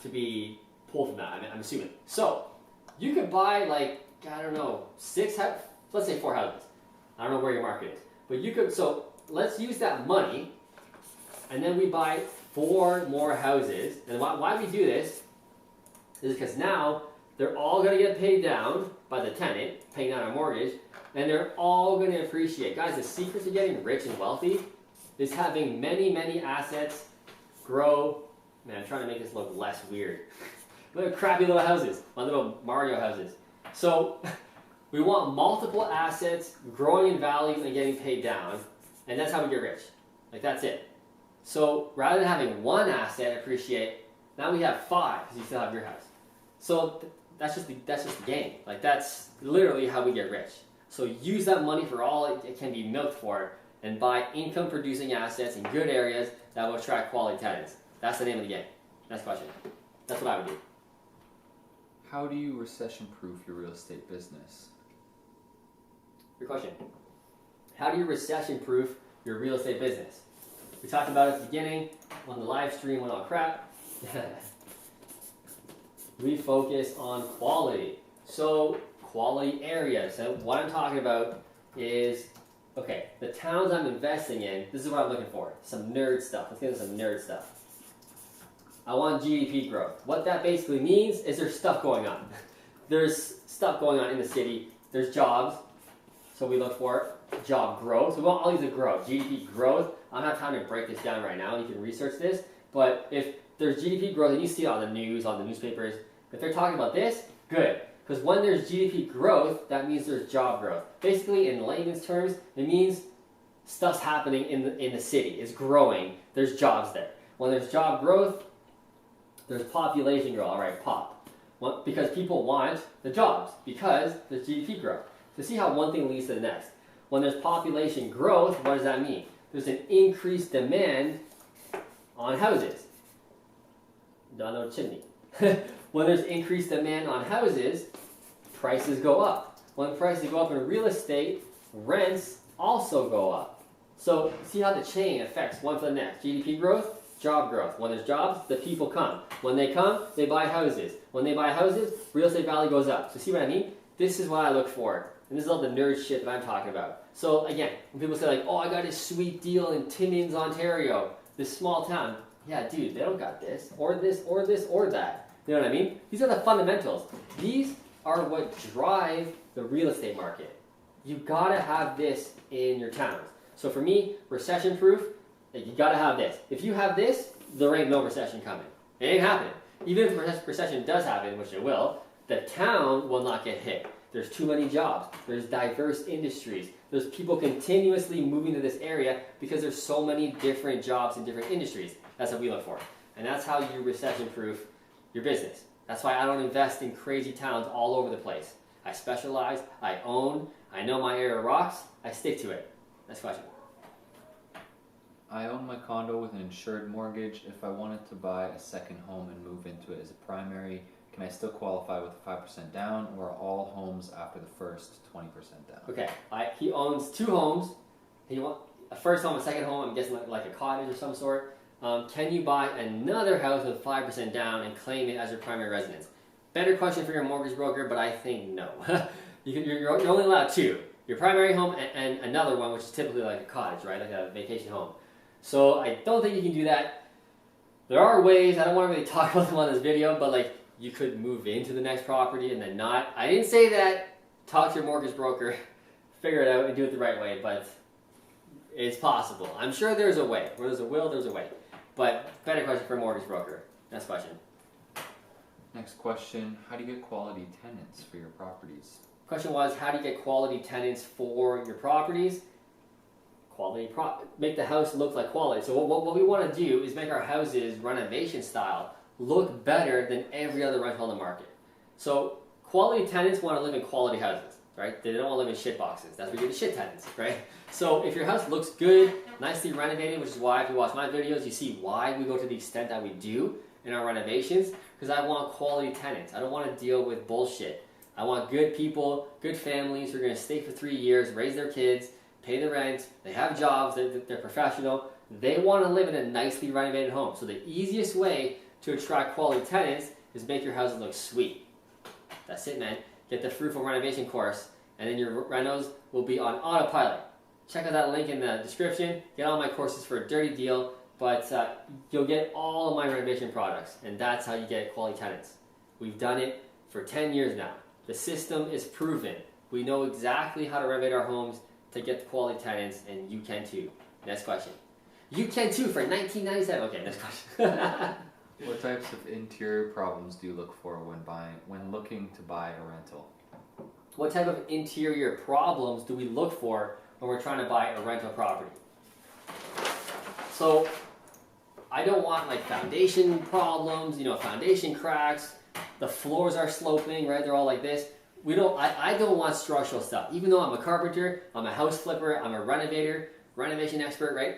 to be pulled from that. I'm assuming. So you could buy, like, I don't know, let's say 4 houses. I don't know where your market is, but you could. So let's use that money, and then we buy 4 more houses. And why we do this is because now they're all going to get paid down by the tenant, paying down our mortgage, and they're all going to appreciate. Guys, the secret to getting rich and wealthy is having many, many assets grow. Man, I'm trying to make this look less weird. Look at crappy little houses, my little Mario houses. So we want multiple assets growing in value and getting paid down, and that's how we get rich. Like, that's it. So rather than having one asset appreciate, now we have 5 because you still have your house. So that's just the game. Like, that's literally how we get rich. So use that money for all it can be milked for, and buy income-producing assets in good areas that will attract quality tenants. That's the name of the game. Next question. That's what I would do. How do you recession-proof your real estate business? Good question. How do you recession-proof your real estate business? We talked about it at the beginning when the live stream went all crap. We focus on quality. So quality areas. So what I'm talking about is, okay, the towns I'm investing in, this is what I'm looking for. Some nerd stuff. Let's get into some nerd stuff. I want GDP growth. What that basically means is there's stuff going on. There's stuff going on in the city. There's jobs. So we look for job growth. So we want all these to grow. GDP growth. I don't have time to break this down right now. You can research this. But if there's GDP growth, and you see it on the news, on the newspapers, if they're talking about this, good. Because when there's GDP growth, that means there's job growth. Basically, in layman's terms, it means stuff's happening in the city. It's growing. There's jobs there. When there's job growth, there's population growth. All right, pop. Well, because people want the jobs. Because there's GDP growth. So see how one thing leads to the next. When there's population growth, what does that mean? There's an increased demand on houses. Not no chimney. When there's increased demand on houses, prices go up. When prices go up in real estate, rents also go up. So see how the chain affects one for the next. GDP growth, job growth. When there's jobs, the people come. When they come, they buy houses. When they buy houses, real estate value goes up. So see what I mean? This is what I look for. And this is all the nerd shit that I'm talking about. So again, when people say like, oh, I got this sweet deal in Timmins, Ontario, this small town. Yeah, dude, they don't got this, or this, or this, or that. You know what I mean? These are the fundamentals. These are what drive the real estate market. You gotta have this in your towns. So for me, recession-proof, like, you gotta have this. If you have this, there ain't no recession coming. It ain't happening. Even if the recession does happen, which it will, the town will not get hit. There's too many jobs. There's diverse industries. There's people continuously moving to this area because there's so many different jobs in different industries. That's what we look for. And that's how you recession-proof your business. That's why I don't invest in crazy towns all over the place. I specialize, I own, I know my area rocks, I stick to it. Next question. I own my condo with an insured mortgage. If I wanted to buy a second home and move into it as a primary, can I still qualify with 5% down, or are all homes after the first 20% down? Okay, he owns 2 homes. He wants a first home, a second home, I'm guessing like a cottage or some sort. Can you buy another house with 5% down and claim it as your primary residence? Better question for your mortgage broker, but I think no. You're only allowed 2. Your primary home and another one, which is typically like a cottage, right? Like a vacation home. So I don't think you can do that. There are ways, I don't want to really talk about them on this video, but like you could move into the next property and then not. I didn't say that. Talk to your mortgage broker, figure it out and do it the right way, but it's possible. I'm sure there's a way. Where there's a will, there's a way. But better question for a mortgage broker. Next question. Next question, how do you get quality tenants for your properties? Question was, how do you get quality tenants for your properties? Make the house look like quality. So what we want to do is make our houses renovation style look better than every other rental on the market. So quality tenants want to live in quality houses, right? They don't want to live in shit boxes. That's where you get the shit tenants, right? So if your house looks good, nicely renovated, which is why if you watch my videos, you see why we go to the extent that we do in our renovations, because I want quality tenants. I don't want to deal with bullshit. I want good people, good families who are going to stay for 3 years, raise their kids, pay the rent, they have jobs, they're professional, they want to live in a nicely renovated home. So the easiest way to attract quality tenants is make your houses look sweet. That's it, man. Get the Fruitful renovation course, and then your renos will be on autopilot. Check out that link in the description. Get all my courses for a dirty deal, but you'll get all of my renovation products, and that's how you get quality tenants. We've done it for 10 years now. The system is proven. We know exactly how to renovate our homes to get the quality tenants, and you can too. Next question. You can too for $19.97. Okay, next question. What types of interior problems do you look for when looking to buy a rental? What type of interior problems do we look for when we're trying to buy a rental property? So I don't want like foundation problems, foundation cracks, the floors are sloping, right? They're all like this. I don't want structural stuff. Even though I'm a carpenter, I'm a house flipper, I'm a renovator, renovation expert, right?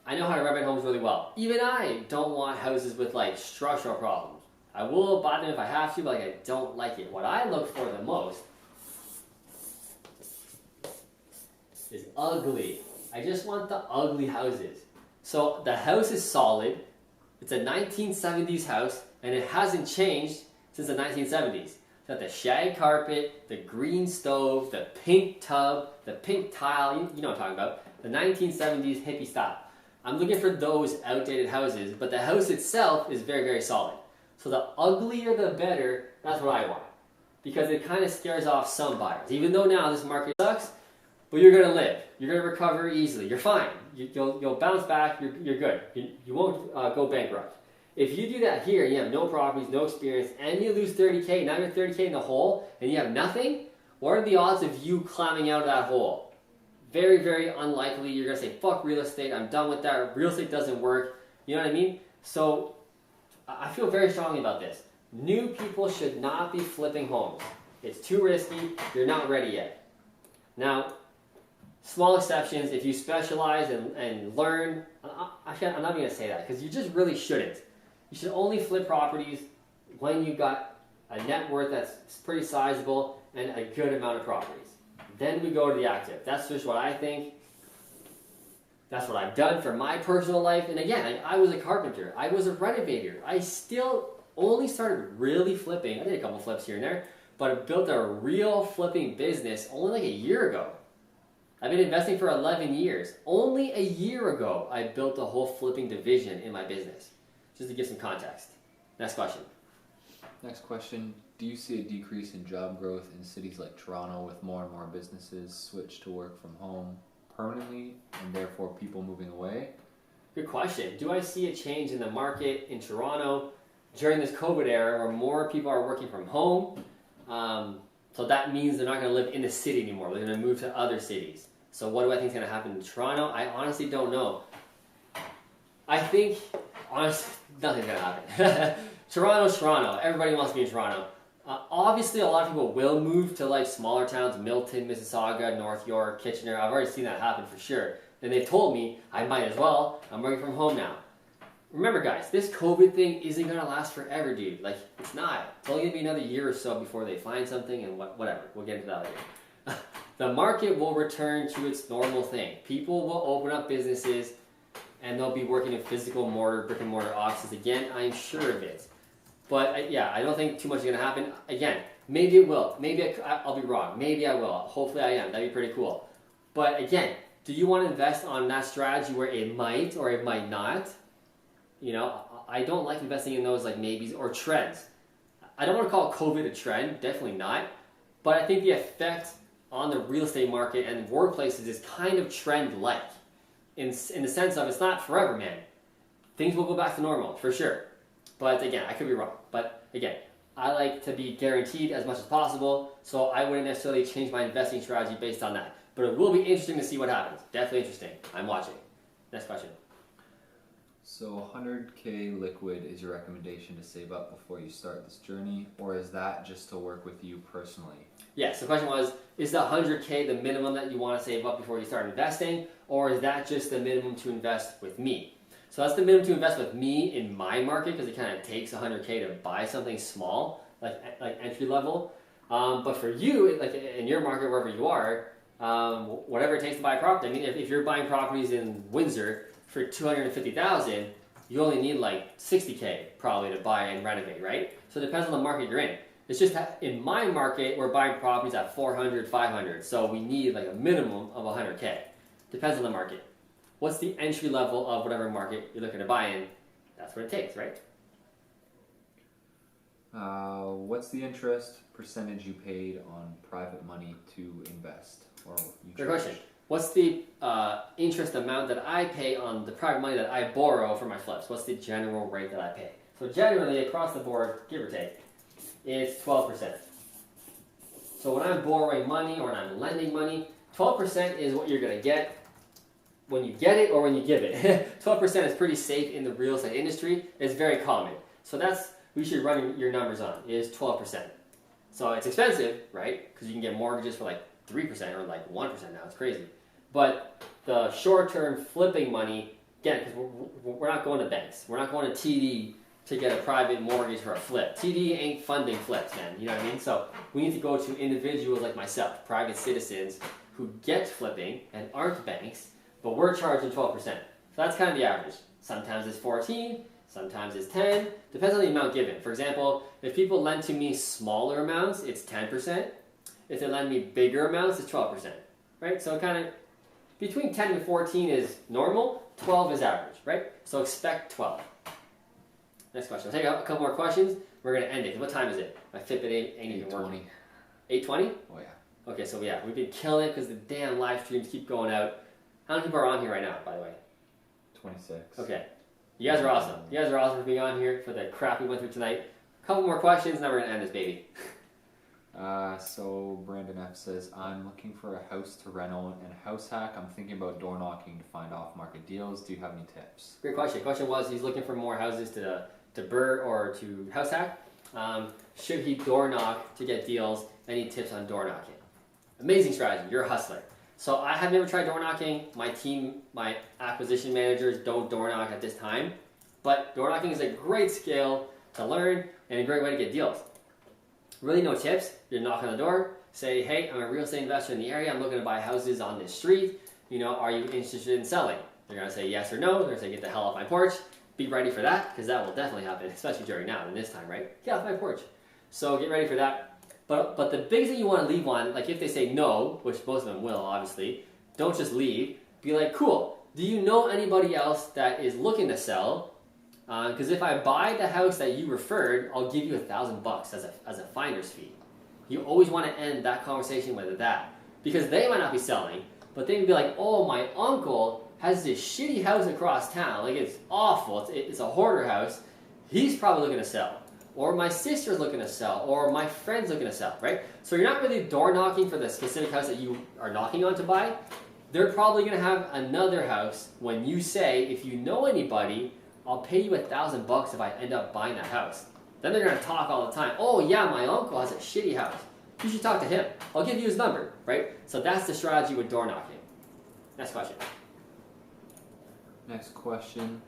I know how to renovate homes really well. Even I don't want houses with like structural problems. I will buy them if I have to, but I don't like it. What I look for the most is ugly. I just want the ugly houses. So the house is solid. It's a 1970s house, and it hasn't changed since the 1970s. It's got the shag carpet, the green stove, the pink tub, the pink tile, you know what I'm talking about. The 1970s hippie style. I'm looking for those outdated houses, but the house itself is very, very solid. So the uglier the better, that's what I want. Because it kind of scares off some buyers. Even though now this market sucks, but you're going to live. You're going to recover easily. You're fine. You'll bounce back. You're good. You won't go bankrupt. If you do that here, and you have no properties, no experience, and you lose 30K, now you're 30K in the hole, and you have nothing, what are the odds of you climbing out of that hole? Very, very unlikely. You're going to say, fuck real estate, I'm done with that, real estate doesn't work. You know what I mean? So, I feel very strongly about this. New people should not be flipping homes. It's too risky, you're not ready yet. Now, small exceptions, if you specialize and learn, actually I'm not even going to say that, because you just really shouldn't. You should only flip properties when you've got a net worth that's pretty sizable and a good amount of properties. Then we go to the active. That's just what I think. That's what I've done for my personal life. And again, I was a carpenter. I was a renovator. I still only started really flipping. I did a couple flips here and there, but I built a real flipping business only like a year ago. I've been investing for 11 years. Only a year ago, I built a whole flipping division in my business. Just to give some context. Next question. Next question. Do you see a decrease in job growth in cities like Toronto with more and more businesses switch to work from home permanently and therefore people moving away? Good question. Do I see a change in the market in Toronto during this COVID era where more people are working from home? So that means they're not going to live in the city anymore. They're going to move to other cities. So what do I think is going to happen in Toronto? I honestly don't know. I think, honestly, nothing's going to happen. Toronto's Toronto. Everybody wants to be in Toronto. Obviously, a lot of people will move to like smaller towns, Milton, Mississauga, North York, Kitchener. I've already seen that happen for sure. And they've told me I might as well. I'm working from home now. Remember, guys, this COVID thing isn't going to last forever, dude. Like, it's not. It's only going to be another year or so before they find something and whatever. We'll get into that later. The market will return to its normal thing. People will open up businesses and they'll be working in physical brick and mortar offices again. I'm sure of it. But yeah, I don't think too much is going to happen. Again, maybe it will. Maybe I'll be wrong. Maybe I will. Hopefully I am. That'd be pretty cool. But again, do you want to invest on that strategy where it might or it might not? You know, I don't like investing in those like maybes or trends. I don't want to call COVID a trend. Definitely not. But I think the effect on the real estate market and workplaces is kind of trend-like. In the sense of it's not forever, man. Things will go back to normal, for sure. But again, I could be wrong. But again, I like to be guaranteed as much as possible, so I wouldn't necessarily change my investing strategy based on that. But it will be interesting to see what happens. Definitely interesting. I'm watching. Next question. So 100K liquid is your recommendation to save up before you start this journey, or is that just to work with you personally? Yes, the question was, is the 100K the minimum that you want to save up before you start investing, or is that just the minimum to invest with me? So that's the minimum to invest with me in my market, because it kind of takes 100K to buy something small, like entry level. But for you, like in your market, wherever you are, whatever it takes to buy a property. I mean, if you're buying properties in Windsor for $250,000, you only need like $60K probably to buy and renovate, right? So it depends on the market you're in. It's just in my market, we're buying properties at 400, 500, so we need like a minimum of 100K. Depends on the market. What's the entry level of whatever market you're looking to buy in? That's what it takes, right? What's the interest percentage you paid on private money to invest? Or Good question. What's the interest amount that I pay on the private money that I borrow for my flips? What's the general rate that I pay? So generally, across the board, give or take, it's 12%. So when I'm borrowing money or when I'm lending money, 12% is what you're going to get when you get it or when you give it. 12% is pretty safe in the real estate industry. It's very common. So that's what you should run your numbers on, is 12%. So it's expensive, right? Because you can get mortgages for like 3% or like 1% now. It's crazy. But the short-term flipping money, again, because we're not going to banks. We're not going to TD to get a private mortgage for a flip. TD ain't funding flips, man. You know what I mean? So we need to go to individuals like myself, private citizens who get flipping and aren't banks, but we're charging 12%. So that's kind of the average. Sometimes it's 14, sometimes it's 10. Depends on the amount given. For example, if people lend to me smaller amounts, it's 10%. If they lend me bigger amounts, it's 12%. Right? So kind of between 10 and 14 is normal, 12 is average, right? So expect 12. Next question. I'll take a couple more questions. We're going to end it. What time is it? My Fitbit ain't even working. 8:20? Oh, yeah. Okay, so yeah, we've been killing it because the damn live streams keep going out. How many people are on here right now, by the way? 26. Okay. You guys are awesome. You guys are awesome for being on here for the crap we went through tonight. A couple more questions, now we're going to end this baby. So Brandon F says, I'm looking for a house to reno and a house hack. I'm thinking about door knocking to find off-market deals. Do you have any tips? Great question. Question was, he's looking for more houses to burr or to house hack. Should he door knock to get deals? Any tips on door knocking? Amazing strategy. You're a hustler. So I have never tried door knocking. My team, my acquisition managers don't door knock at this time. But door knocking is a great skill to learn and a great way to get deals. Really no tips. You knock on the door, say, hey, I'm a real estate investor in the area. I'm looking to buy houses on this street. You know, are you interested in selling? They're going to say yes or no. They're going to say, get the hell off my porch. Be ready for that, because that will definitely happen, especially during now and this time, right? Get off my porch. So get ready for that. But the biggest thing you want to leave on, like if they say no, which most of them will, obviously, don't just leave. Be like, cool. Do you know anybody else that is looking to sell? Because if I buy the house that you referred, I'll give you $1,000 as a finder's fee. You always want to end that conversation with that. Because they might not be selling, but they can be like, oh, my uncle has this shitty house across town. Like, it's awful. It's a hoarder house. He's probably looking to sell. or my sister's looking to sell, or my friend's looking to sell, right? So you're not really door knocking for the specific house that you are knocking on to buy. They're probably going to have another house when you say, if you know anybody, I'll pay you $1,000 if I end up buying that house. Then they're going to talk all the time. Oh yeah, my uncle has a shitty house. You should talk to him. I'll give you his number, right? So that's the strategy with door knocking. Next question. Next question.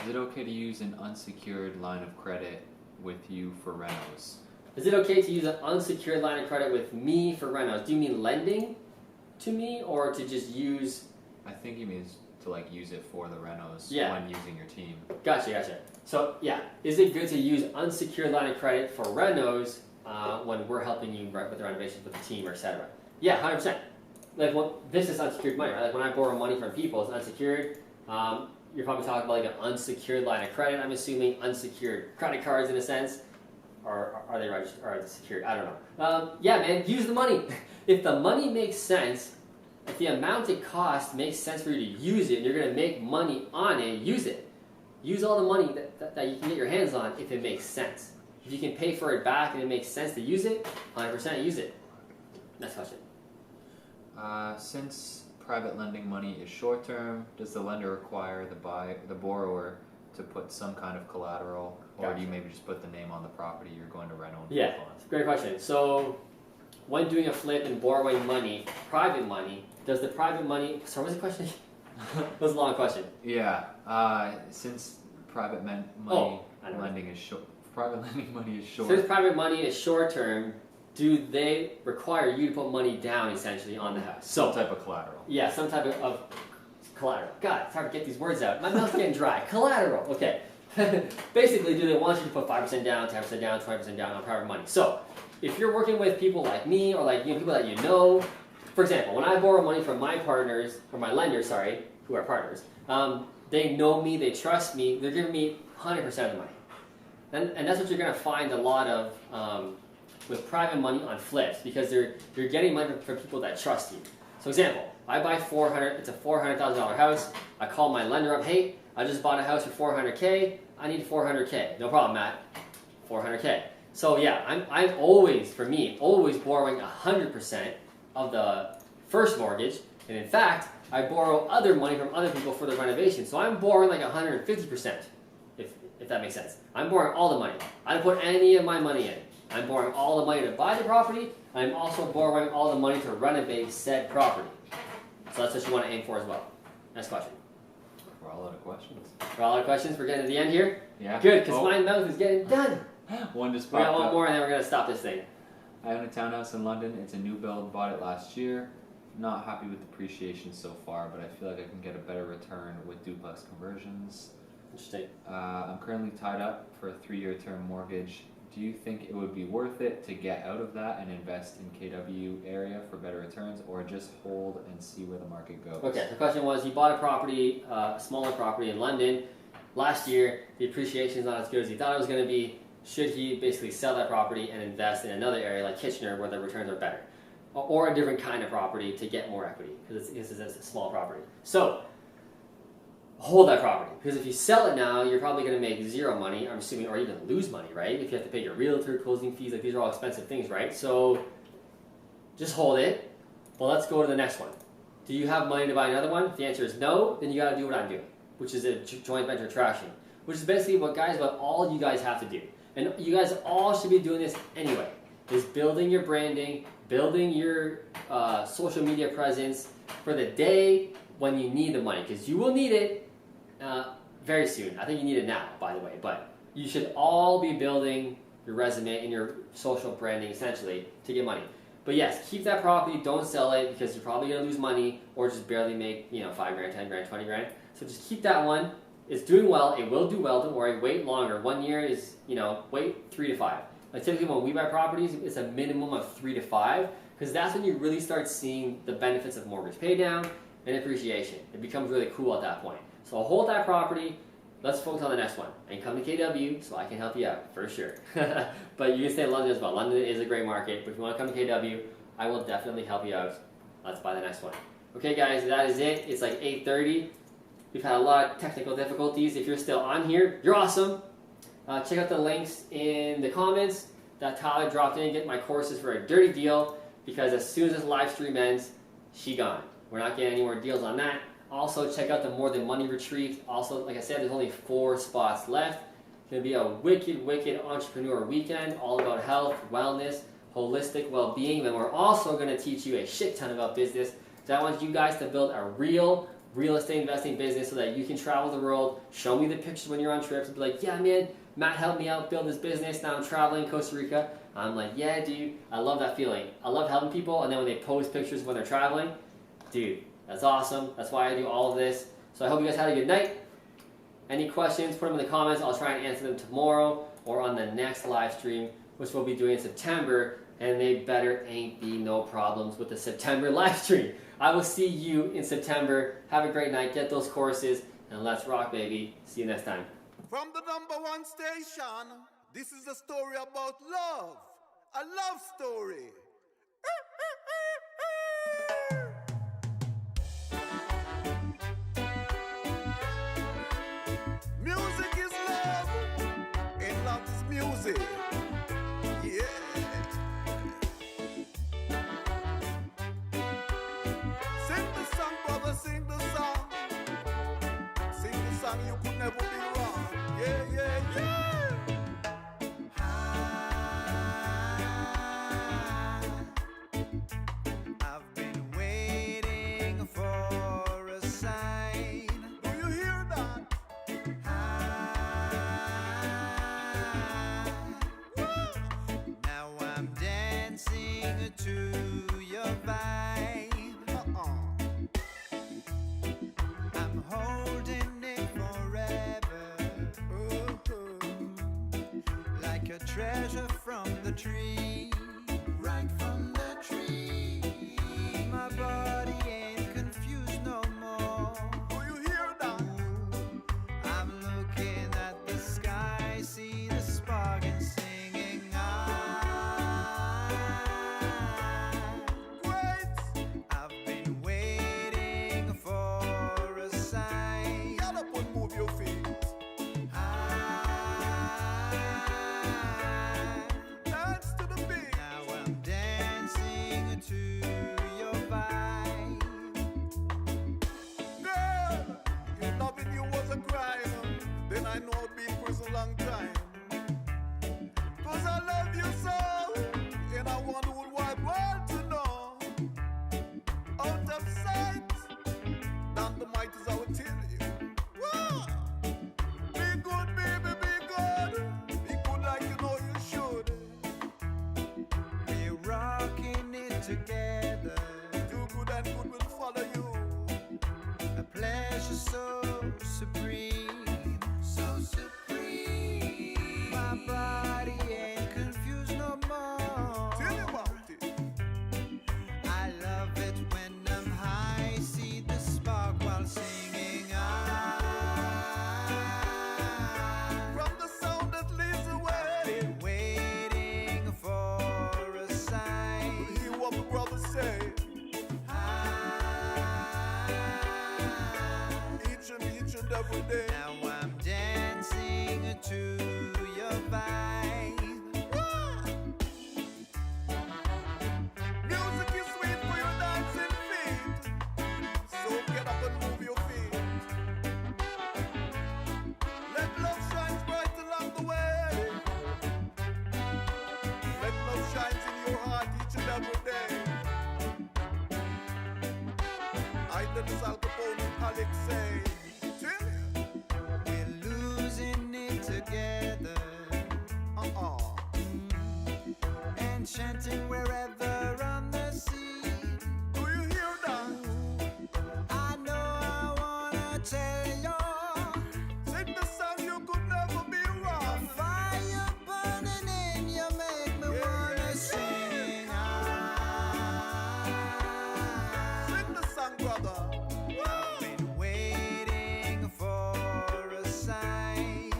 Is it okay to use an unsecured line of credit with you for renos? Is it okay to use an unsecured line of credit with me for renos? Do you mean lending to me or to just use? I think he means to like use it for the renos when using your team. Gotcha. So yeah, is it good to use unsecured line of credit for renos when we're helping you with the renovations with the team or etc.? Yeah, 100%. Like this is unsecured money, right? Like when I borrow money from people, it's unsecured. You're probably talking about like an unsecured line of credit. I'm assuming unsecured credit cards in a sense. Or are they registered? Or are they secured? I don't know. Yeah, man, use the money. If the money makes sense, if the amount it costs makes sense for you to use it, and you're going to make money on it, use it. Use all the money that you can get your hands on if it makes sense. If you can pay for it back and it makes sense to use it, 100% use it. Next question. Since private lending money is short term, does the lender require the borrower to put some kind of collateral, or do you maybe just put the name on the property you're going to rent on? Yeah, it's a great question. So when doing a flip and borrowing money, private money, does the private money, sorry, what's the question? That was a long question. Yeah, since private lending is short, private lending money is short. Since private money is short term, do they require you to put money down essentially on the house? Some type of collateral. Yeah, some type of collateral. God, it's hard to get these words out. My mouth's getting dry. Collateral. Okay. Basically, do they want you to put 5% down, 10% down, 20% down on private money? So, if you're working with people like me or like people that you know, for example, when I borrow money from my partners, or my lenders, sorry, who are partners, they know me, they trust me, they're giving me 100% of the money. And that's what you're going to find a lot of with private money on flips, because you're getting money from people that trust you. So example, I buy it's a $400,000 house. I call my lender up, hey, I just bought a house for $400K. I need $400K. No problem, Matt. $400K. So yeah, I'm always borrowing 100% of the first mortgage. And in fact, I borrow other money from other people for the renovation. So I'm borrowing like 150%, if that makes sense. I'm borrowing all the money. I don't put any of my money in. I'm borrowing all the money to buy the property. I'm also borrowing all the money to renovate said property. So that's what you want to aim for as well. Next question. We're all out of questions. We're all out of questions. We're getting to the end here? Yeah. Good, because my mouth is getting done. One just We popped got one up. more and then we're going to stop this thing. I own a townhouse in London. It's a new build. Bought it last year. Not happy with depreciation so far, but I feel like I can get a better return with duplex conversions. Interesting. I'm currently tied up for a 3-year term mortgage. Do you think it would be worth it to get out of that and invest in KW area for better returns, or just hold and see where the market goes? Okay, the question was, he bought a property, a smaller property in London. Last year, the appreciation is not as good as he thought it was going to be. Should he basically sell that property and invest in another area like Kitchener where the returns are better? Or a different kind of property to get more equity, because it's a small property. So, hold that property, because if you sell it now, you're probably going to make zero money, I'm assuming, or even lose money, right? If you have to pay your realtor, closing fees, like these are all expensive things, right? So just hold it. Well, let's go to the next one. Do you have money to buy another one? If the answer is no, then you got to do what I'm doing, which is a joint venture traction, which is basically what all you guys have to do. And you guys all should be doing this anyway, is building your branding, building your social media presence for the day when you need the money, because you will need it very soon. I think you need it now, by the way, but you should all be building your resume and your social branding essentially to get money. But yes, keep that property, don't sell it, because you're probably going to lose money or just barely make, $5 grand, 10 grand, 20 grand. So just keep that one. It's doing well, it will do well, don't worry, wait longer. 1 year is, wait 3 to 5. Like typically when we buy properties, it's a minimum of 3 to 5, because that's when you really start seeing the benefits of mortgage pay down and appreciation. It becomes really cool at that point. So hold that property, let's focus on the next one, and come to KW so I can help you out, for sure. But you can stay in London as well. London is a great market, but if you want to come to KW, I will definitely help you out. Let's buy the next one. Okay guys, that is it. It's like 8:30. We've had a lot of technical difficulties. If you're still on here, you're awesome. check out the links in the comments that Tyler dropped in. Get my courses for a dirty deal because as soon as this live stream ends, she gone. We're not getting any more deals on that. Also, check out the More Than Money Retreat. Also, like I said, there's only 4 spots left. It's going to be a wicked, wicked entrepreneur weekend, all about health, wellness, holistic well-being. Then we're also going to teach you a shit ton about business. So I want you guys to build a real estate investing business so that you can travel the world, show me the pictures when you're on trips, and be like, yeah, man, Matt helped me out build this business. Now I'm traveling Costa Rica. I'm like, yeah, dude, I love that feeling. I love helping people, and then when they post pictures when they're traveling, dude, that's awesome. That's why I do all of this. So I hope you guys had a good night. Any questions, put them in the comments. I'll try and answer them tomorrow or on the next live stream, which we'll be doing in September. And they better ain't be no problems with the September live stream. I will see you in September. Have a great night. Get those courses. And let's rock, baby. See you next time. From the #1 station, this is a story about love. A love story. Music is love, and love is music. Yeah. Sing the song, brother, sing the song. Sing the song, you could never be wrong. Yeah, yeah, yeah. I've been waiting for a sign. Do you hear that? Now I'm dancing to your vibe. I'm holding it forever, like a treasure from the tree, right from the tree. My body ain't confused no more. Do you hear that? I'm looking at the sky, see the spark and singing. Great. I've been waiting for a sign. Get up and move your feet. Dance to the beat. Now I'm dancing to your vibe. Girl, if loving you was a crime, then I know I'd be in prison long time. 'Cause I love you so, and I want the whole wide world to know. Out of sight, not the might is I will tell you. Whoa. Be good, baby, be good. Be good like you know you should. We're rocking it together. Do good and good will follow you. A pleasure so supreme, so supreme. My body ain't confused no more. Tell me about it. I love it when I'm high, see the spark while singing. From the sound that leads away. Been waiting for a sign. Hear what my brother say. Each and every day. Now I'm dancing to your vibe. Music is sweet for your dancing feet. So get up and move your feet. Let love shine bright along the way. Let love shine in your heart each and every day. I did this Al Capone and Alex say. Tell you. We're losing it together. Enchanting wherever on the sea. Do you hear that? I know I wanna tell you. Sing the song, you could never be wrong. Fire burning in you make me wanna sing. Sing the song, brother. Been waiting for a sign.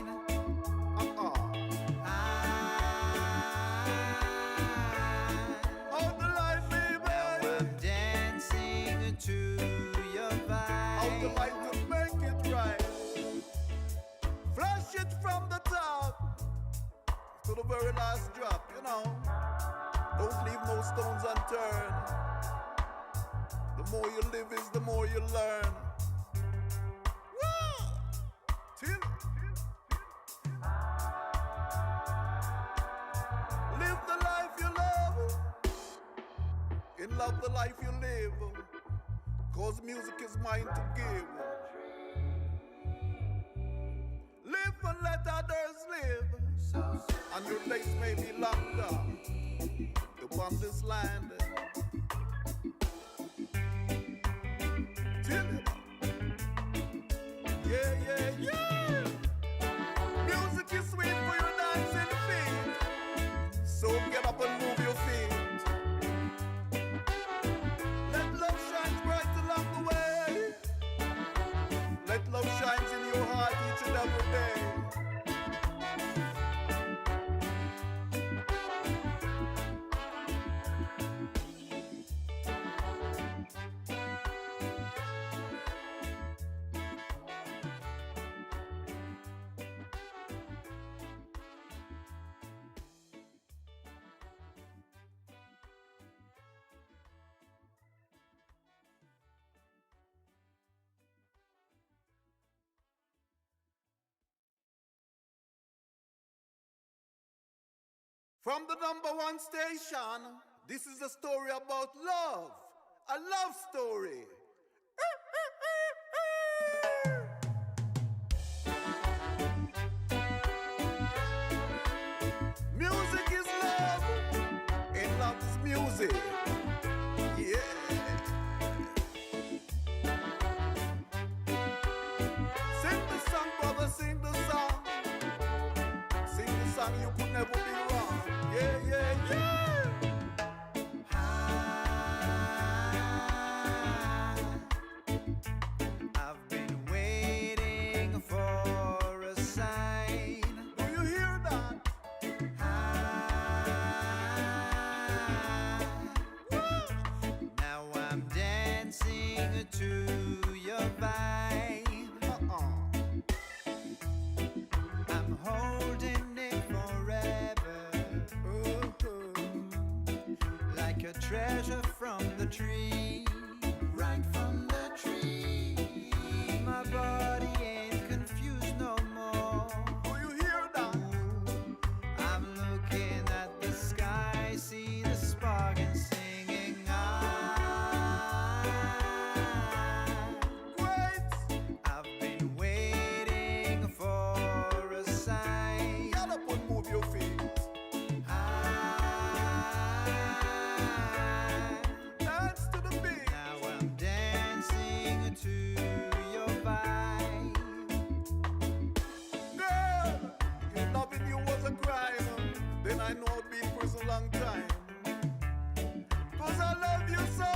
Hold the light, baby. I'm dancing to your Hold the vibe. light to make it more you live is the more you learn. Woo! Till live the life you love, and love the life you live, 'cause music is mine to give. Live and let others live, and your days may be longer upon this land. Yeah, yeah, yeah. Music is sweet for your dancing feet, so get up and move your feet. Let love shine bright along the way. Let love shine in your heart each and every day. From the #1 station, this is a story about love, a love story. Music is love, and love is music. Yeah. Sing the song, brother, sing the song. Sing the song, you could never be wrong. Yeah, yeah, yeah. I've been waiting for a sign. Do you hear that? Now I'm dancing to your vibe. I'm holding it forever, like a treasure from the tree, right from the tree. My body ain't confused no more. Do you hear that? I'm looking at the sky, see the spark and singing Great. I've been waiting for a sign. Get up and move your feet. Dance to the beat. Now I'm dancing to your vibe. Girl, if loving you was a crime, then I know I'd be in prison a long time. 'Cause I love you so,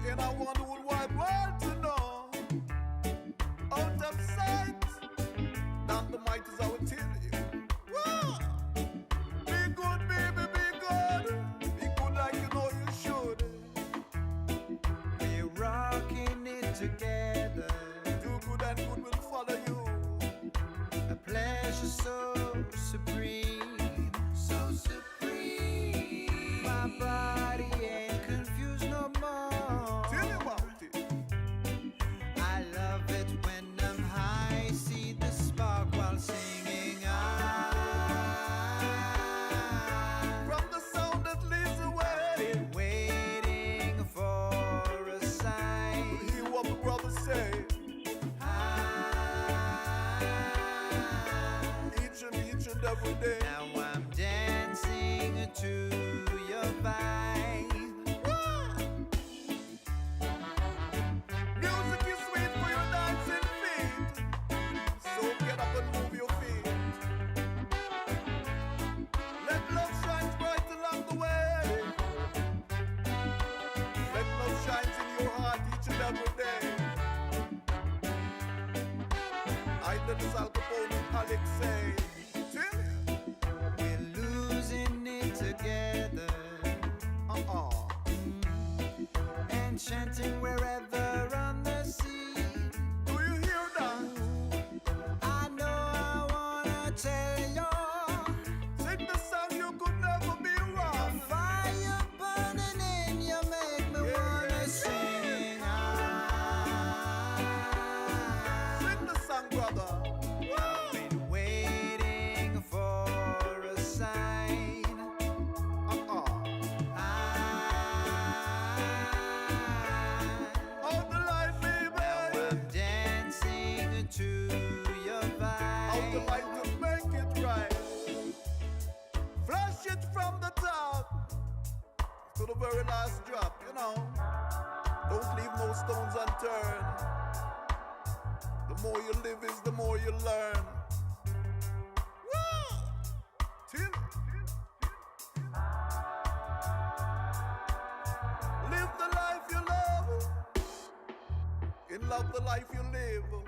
and I want the whole wide world to know. Out of sight, not the might is I will tell you. Whoa! Be good, baby, be good. Be good like you know you should. We're rocking it together. Do good and good will follow you. A pleasure so supreme, so supreme. My body ain't confused no more. Tell you about it. I love it when I'm high, see the spark while singing. From the sound that leads away. Been waiting for a sign. Hear what the brothers say. Each and every day. Now I'm dancing to your vibe. Music is sweet for your dancing feet, so get up and move your feet. Let love shine bright along the way. Let love shine in your heart each and every day. I did this Al Capone and Alex say, tell you. We're losing it together. Enchanting wherever on the sea. Do you hear that? I know I wanna tell you, Sing the song, you could never be wrong. fire burning in you make me wanna sing. no stones unturned. The more you live is the more you learn. Whoa! Till live the life you love. In love the life you live.